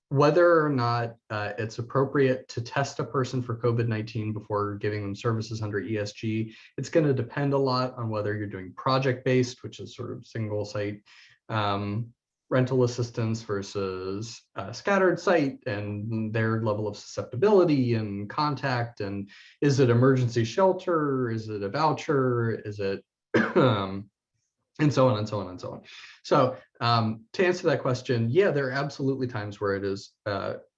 Whether or not it's appropriate to test a person for COVID-19 before giving them services under ESG, it's going to depend a lot on whether you're doing project-based, which is sort of single site rental assistance versus scattered site and their level of susceptibility and contact. And is it emergency shelter? Is it a voucher? Is it and so on and so on and so on. So to answer that question, yeah, there are absolutely times where it is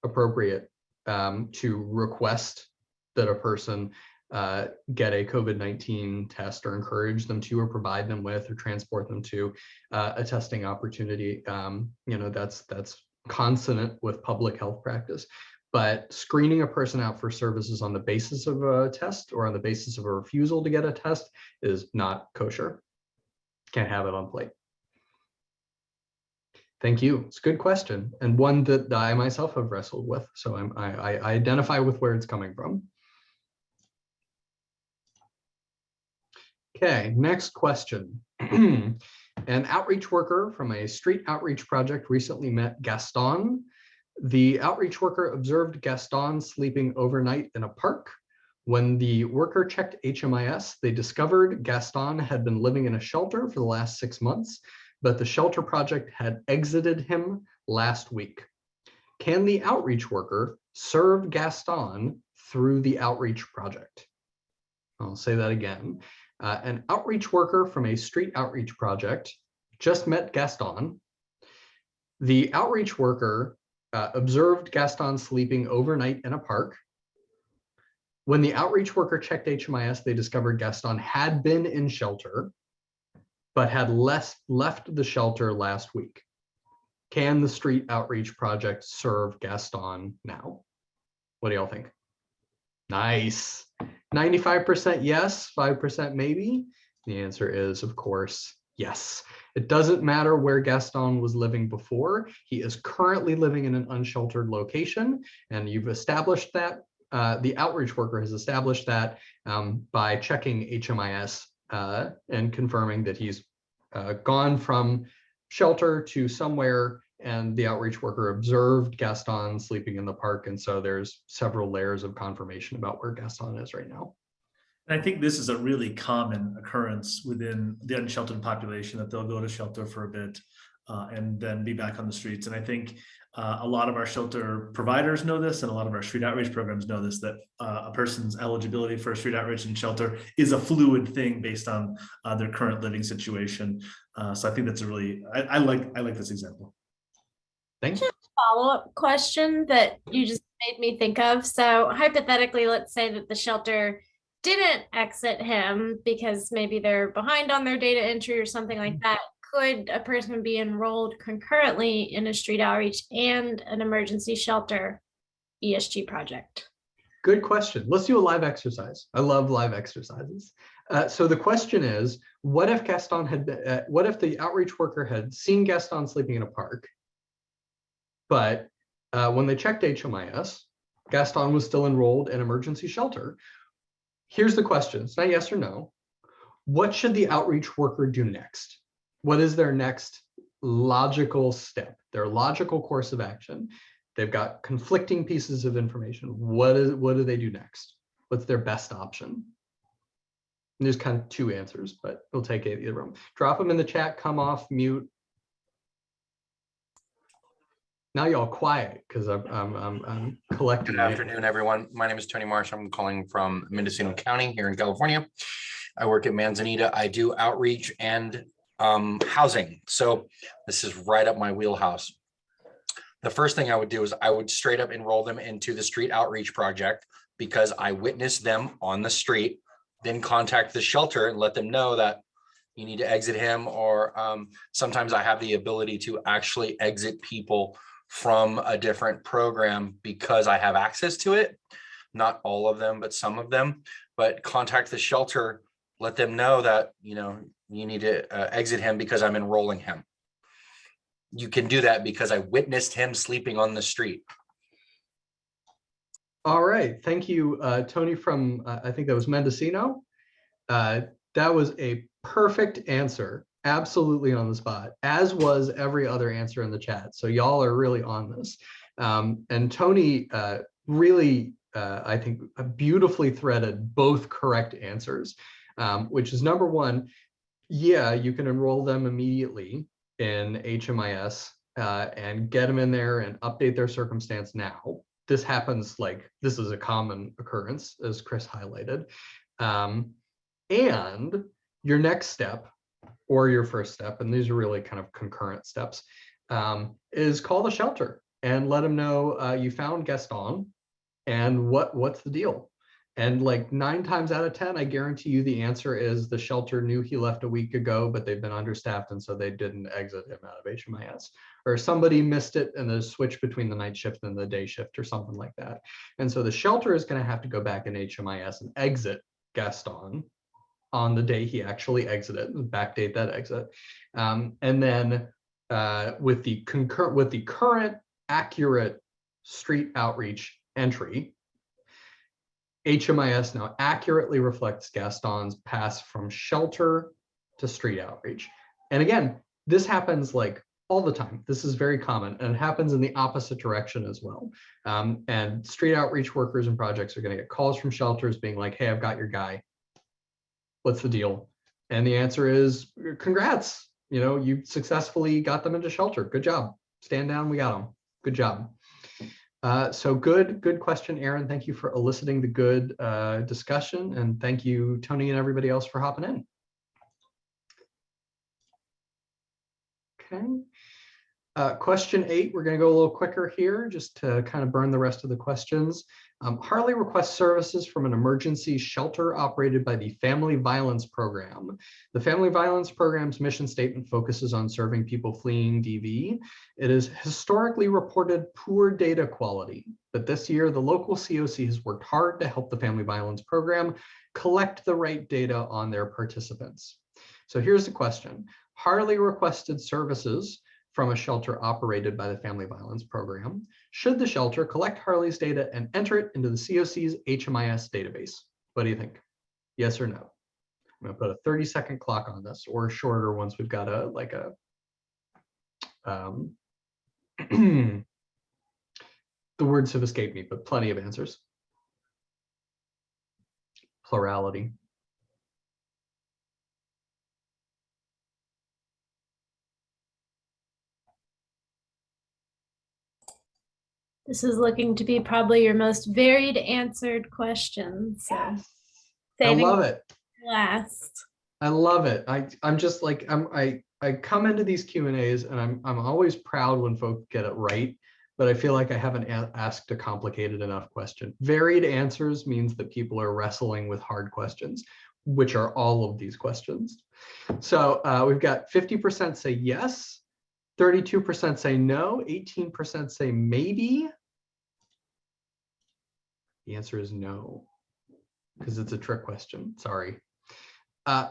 appropriate to request that a person get a COVID-19 test or encourage them to or provide them with or transport them to a testing opportunity. That's consonant with public health practice. But screening a person out for services on the basis of a test or on the basis of a refusal to get a test is not kosher. Can't have it on plate. Thank you. It's a good question and one that I myself have wrestled with. So I identify with where it's coming from. Okay, next question. An outreach worker from a street outreach project recently met Gaston. The outreach worker observed Gaston sleeping overnight in a park. When the worker checked HMIS, they discovered Gaston had been living in a shelter for the last 6 months, but the shelter project had exited him last week. Can the outreach worker serve Gaston through the outreach project? I'll say that again. An outreach worker from a street outreach project just met Gaston. The outreach worker observed Gaston sleeping overnight in a park. When the outreach worker checked HMIS, they discovered Gaston had been in shelter, but had left the shelter last week. Can the street outreach project serve Gaston now? What do y'all think? Nice. 95% yes, 5% maybe. The answer is, of course, yes. It doesn't matter where Gaston was living before. He is currently living in an unsheltered location, and you've established that. The outreach worker has established that by checking HMIS and confirming that he's gone from shelter to somewhere, and the outreach worker observed Gaston sleeping in the park. And so there's several layers of confirmation about where Gaston is right now. And I think this is a really common occurrence within the unsheltered population, that they'll go to shelter for a bit and then be back on the streets. And I think a lot of our shelter providers know this, and a lot of our street outreach programs know this, that a person's eligibility for a street outreach and shelter is a fluid thing based on their current living situation. So I think that's a really, I like this example. Thank you. Follow-up question that you just made me think of. So hypothetically, let's say that the shelter didn't exit him because maybe they're behind on their data entry or something like that. Could a person be enrolled concurrently in a street outreach and an emergency shelter ESG project? Good question. Let's do a live exercise. I love live exercises. So the question is, what if Gaston had been, what if the outreach worker had seen Gaston sleeping in a park, but when they checked HMIS, Gaston was still enrolled in emergency shelter? Here's the question. It's not yes or no. What should the outreach worker do next? What is their next logical step, their logical course of action? They've got conflicting pieces of information. What do they do next? What's their best option? And there's kind of two answers, but we'll take either of them. Drop them in the chat, come off mute. Now y'all quiet because I'm collecting. Good afternoon, everyone. My name is Tony Marsh. I'm calling from Mendocino County here in California. I work at Manzanita. I do outreach and housing. So this is right up my wheelhouse. The first thing I would do is I would straight up enroll them into the street outreach project because I witnessed them on the street, then contact the shelter and let them know that you need to exit him, or sometimes I have the ability to actually exit people from a different program because I have access to it. Not all of them, but some of them. But contact the shelter, let them know that, you know, you need to exit him because I'm enrolling him. You can do that because I witnessed him sleeping on the street. All right, thank you, Tony from, I think that was Mendocino. That was a perfect answer, absolutely on the spot, as was every other answer in the chat. So y'all are really on this. And Tony really, I think, beautifully threaded both correct answers, which is number one, yeah, you can enroll them immediately in HMIS and get them in there and update their circumstance now. This happens, like, this is a common occurrence, as Chris highlighted. And your next step, or your first step, and these are really kind of concurrent steps, is call the shelter and let them know you found Gaston and what's the deal. And like 9 times out of 10, I guarantee you the answer is the shelter knew he left a week ago, but they've been understaffed, and so they didn't exit him out of HMIS. Or somebody missed it and the switch between the night shift and the day shift or something like that. And so the shelter is going to have to go back in HMIS and exit Gaston on the day he actually exited, backdate that exit. And then with the current accurate street outreach entry, HMIS now accurately reflects Gaston's pass from shelter to street outreach. And again, this happens like all the time. This is very common, and it happens in the opposite direction as well. And street outreach workers and projects are going to get calls from shelters being like, hey, I've got your guy. What's the deal? And the answer is, congrats. You know, you successfully got them into shelter. Good job. Stand down. We got them. Good job. So good question, Aaron. Thank you for eliciting the good discussion. And thank you, Tony, and everybody else for hopping in. Okay. Question 8, we're going to go a little quicker here just to kind of burn the rest of the questions. Harley requests services from an emergency shelter operated by the Family Violence Program. The Family Violence Program's mission statement focuses on serving people fleeing DV. It is historically reported poor data quality, but this year the local COC has worked hard to help the Family Violence Program collect the right data on their participants. So here's the question. Harley requested services from a shelter operated by the Family Violence Program. Should the shelter collect Harley's data and enter it into the COC's HMIS database? What do you think? Yes or no? I'm gonna put a 30-second clock on this, or shorter once we've got the words have escaped me, but plenty of answers. Plurality. This is looking to be probably your most varied answered question. So I saving love it. last. I love it. I'm just like, I come into these Q&As and I'm always proud when folks get it right, but I feel like I haven't asked a complicated enough question. Varied answers means that people are wrestling with hard questions, which are all of these questions. So we've got 50% say yes, 32% say no, 18% say maybe. The answer is no, because it's a trick question. Sorry.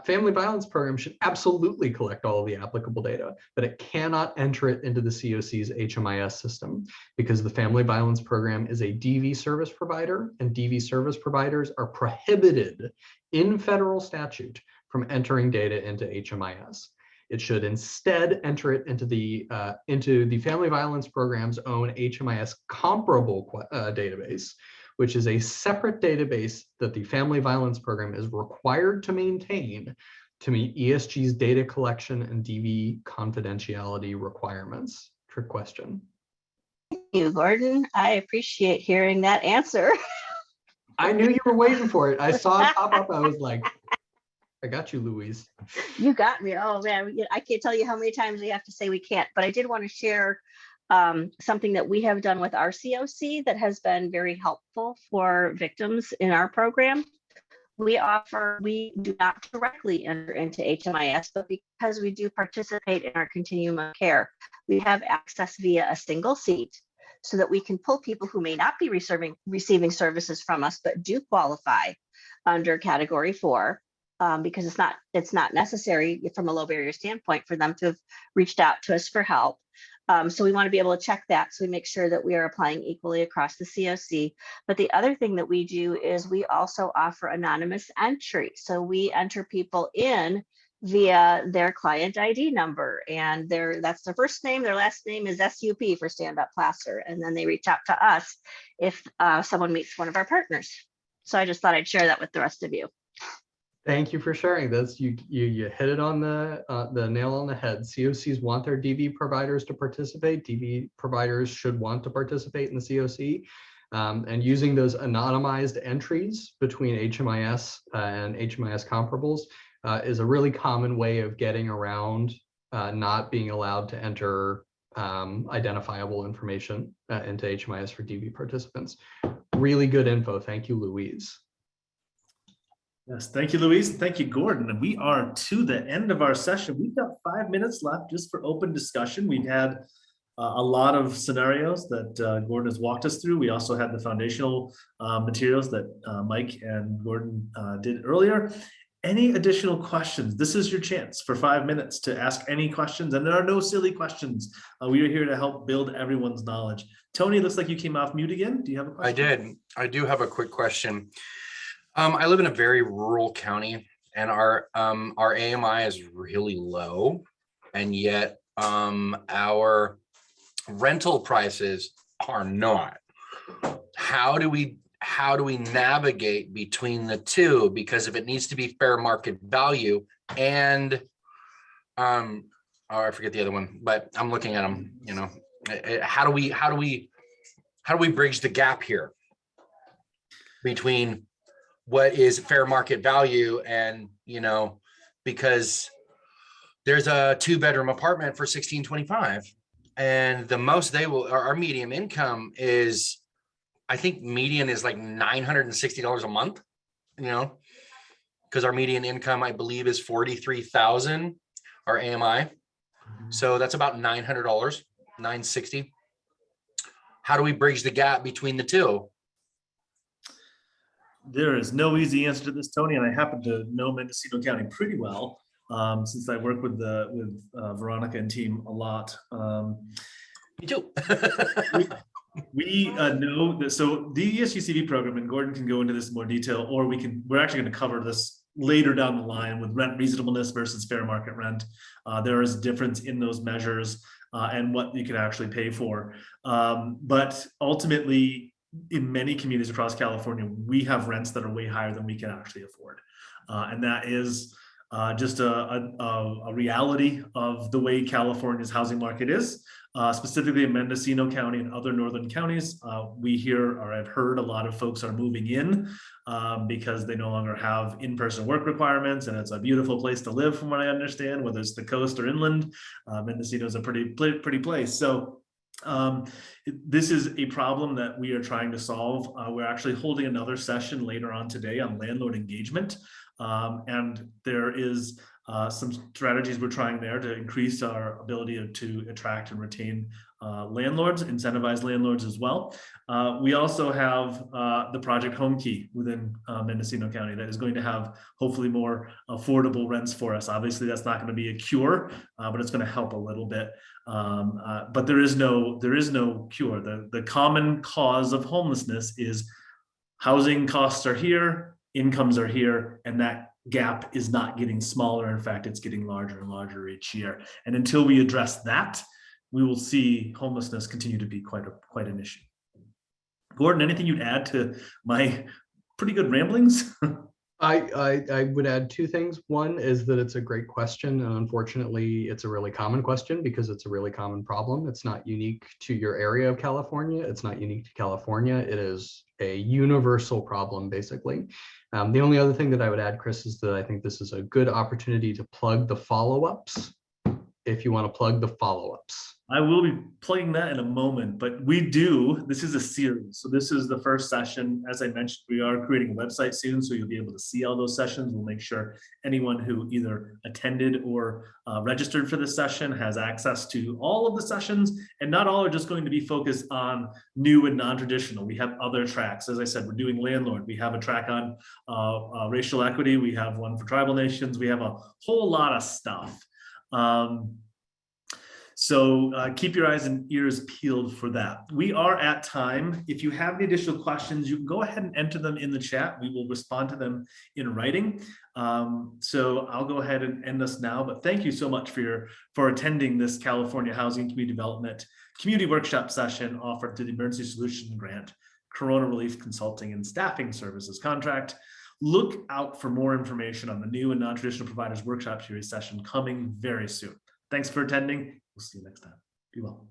Family Violence Program should absolutely collect all of the applicable data, but it cannot enter it into the COC's HMIS system because the Family Violence Program is a DV service provider, and DV service providers are prohibited in federal statute from entering data into HMIS. It should instead enter it into the Family Violence Program's own HMIS comparable database, which is a separate database that the Family Violence Program is required to maintain to meet ESG's data collection and DV confidentiality requirements. Trick question. Thank you, Gordon. I appreciate hearing that answer. I knew you were waiting for it. I saw it pop up. I was like, I got you, Louise. You got me. Oh man, I can't tell you how many times we have to say we can't, but I did want to share something that we have done with our COC that has been very helpful for victims in our program. We do not directly enter into HMIS, but because we do participate in our continuum of care, we have access via a single seat so that we can pull people who may not be receiving services from us, but do qualify under category 4. Because it's not necessary from a low barrier standpoint for them to have reached out to us for help. So we want to be able to check that, so we make sure that we are applying equally across the COC. But the other thing that we do is we also offer anonymous entry. So we enter people in via their client ID number, and that's their first name, their last name is SUP for Stand Up Placer, and then they reach out to us if someone meets one of our partners. So I just thought I'd share that with the rest of you. Thank you for sharing this. You hit it on the nail on the head. COCs want their DV providers to participate. DV providers should want to participate in the COC. And using those anonymized entries between HMIS and HMIS comparables is a really common way of getting around not being allowed to enter identifiable information into HMIS for DV participants. Really good info. Thank you, Louise. Yes, thank you, Louise. Thank you, Gordon. And we are to the end of our session. We've got 5 minutes left just for open discussion. We've had a lot of scenarios that Gordon has walked us through. We also had the foundational materials that Mike and Gordon did earlier. Any additional questions? This is your chance for 5 minutes to ask any questions, and there are no silly questions. We are here to help build everyone's knowledge. Tony, it looks like you came off mute again. Do you have a question? I did. I do have a quick question. I live in a very rural county, and our AMI is really low, and yet our rental prices are not. How do we navigate between the two? Because if it needs to be fair market value and oh, I forget the other one, but I'm looking at them, you know, how do we bridge the gap here between what is fair market value and, you know, because there's a 2-bedroom apartment for $1,625 and the most they will, our median income is, I think median is like $960 a month, you know, because our median income, I believe, is 43,000, our AMI. So that's about $900, $960. How do we bridge the gap between the two? There is no easy answer to this, Tony, and I happen to know Mendocino County pretty well since I work with Veronica and team a lot. Me too. We know that, so the ESG-CV program, and Gordon can go into this in more detail, or we're actually going to cover this later down the line with rent reasonableness versus fair market rent. There is difference in those measures and what you can actually pay for. But ultimately, in many communities across California, we have rents that are way higher than we can actually afford. And that is just a reality of the way California's housing market is. Specifically in Mendocino County and other northern counties, we hear, or I've heard, a lot of folks are moving in because they no longer have in-person work requirements, and it's a beautiful place to live, from what I understand, whether it's the coast or inland. Mendocino is a pretty place. So this is a problem that we are trying to solve. We're actually holding another session later on today on landlord engagement, and there is some strategies we're trying there to increase our ability to attract and retain landlords, incentivize landlords as well. We also have the Project Home Key within Mendocino County that is going to have hopefully more affordable rents for us. Obviously, that's not going to be a cure, but it's going to help a little bit. But there is no cure. The common cause of homelessness is housing costs are here, incomes are here, and that gap is not getting smaller. In fact, it's getting larger and larger each year. And until we address that, we will see homelessness continue to be quite an issue. Gordon, anything you'd add to my pretty good ramblings? I would add two things. One is that it's a great question, and unfortunately, it's a really common question because it's a really common problem. It's not unique to your area of California. It's not unique to California. It is a universal problem, basically. The only other thing that I would add, Chris, is that I think this is a good opportunity to plug the follow-ups, if you want to plug the follow-ups. I will be plugging that in a moment, but this is a series. So this is the first session. As I mentioned, we are creating a website soon, so you'll be able to see all those sessions. We'll make sure anyone who either attended or registered for this session has access to all of the sessions, and not all are just going to be focused on new and non-traditional. We have other tracks. As I said, we're doing landlord. We have a track on racial equity. We have one for tribal nations. We have a whole lot of stuff. So keep your eyes and ears peeled for that. We are at time. If you have any additional questions, you can go ahead and enter them in the chat. We will respond to them in writing. So I'll go ahead and end us now, but thank you so much for attending this California Housing Community Development Community Workshop session offered through the Emergency Solutions Grant, Corona Relief Consulting and Staffing Services contract. Look out for more information on the new and non-traditional providers workshop series session coming very soon. Thanks for attending. We'll see you next time. Be well.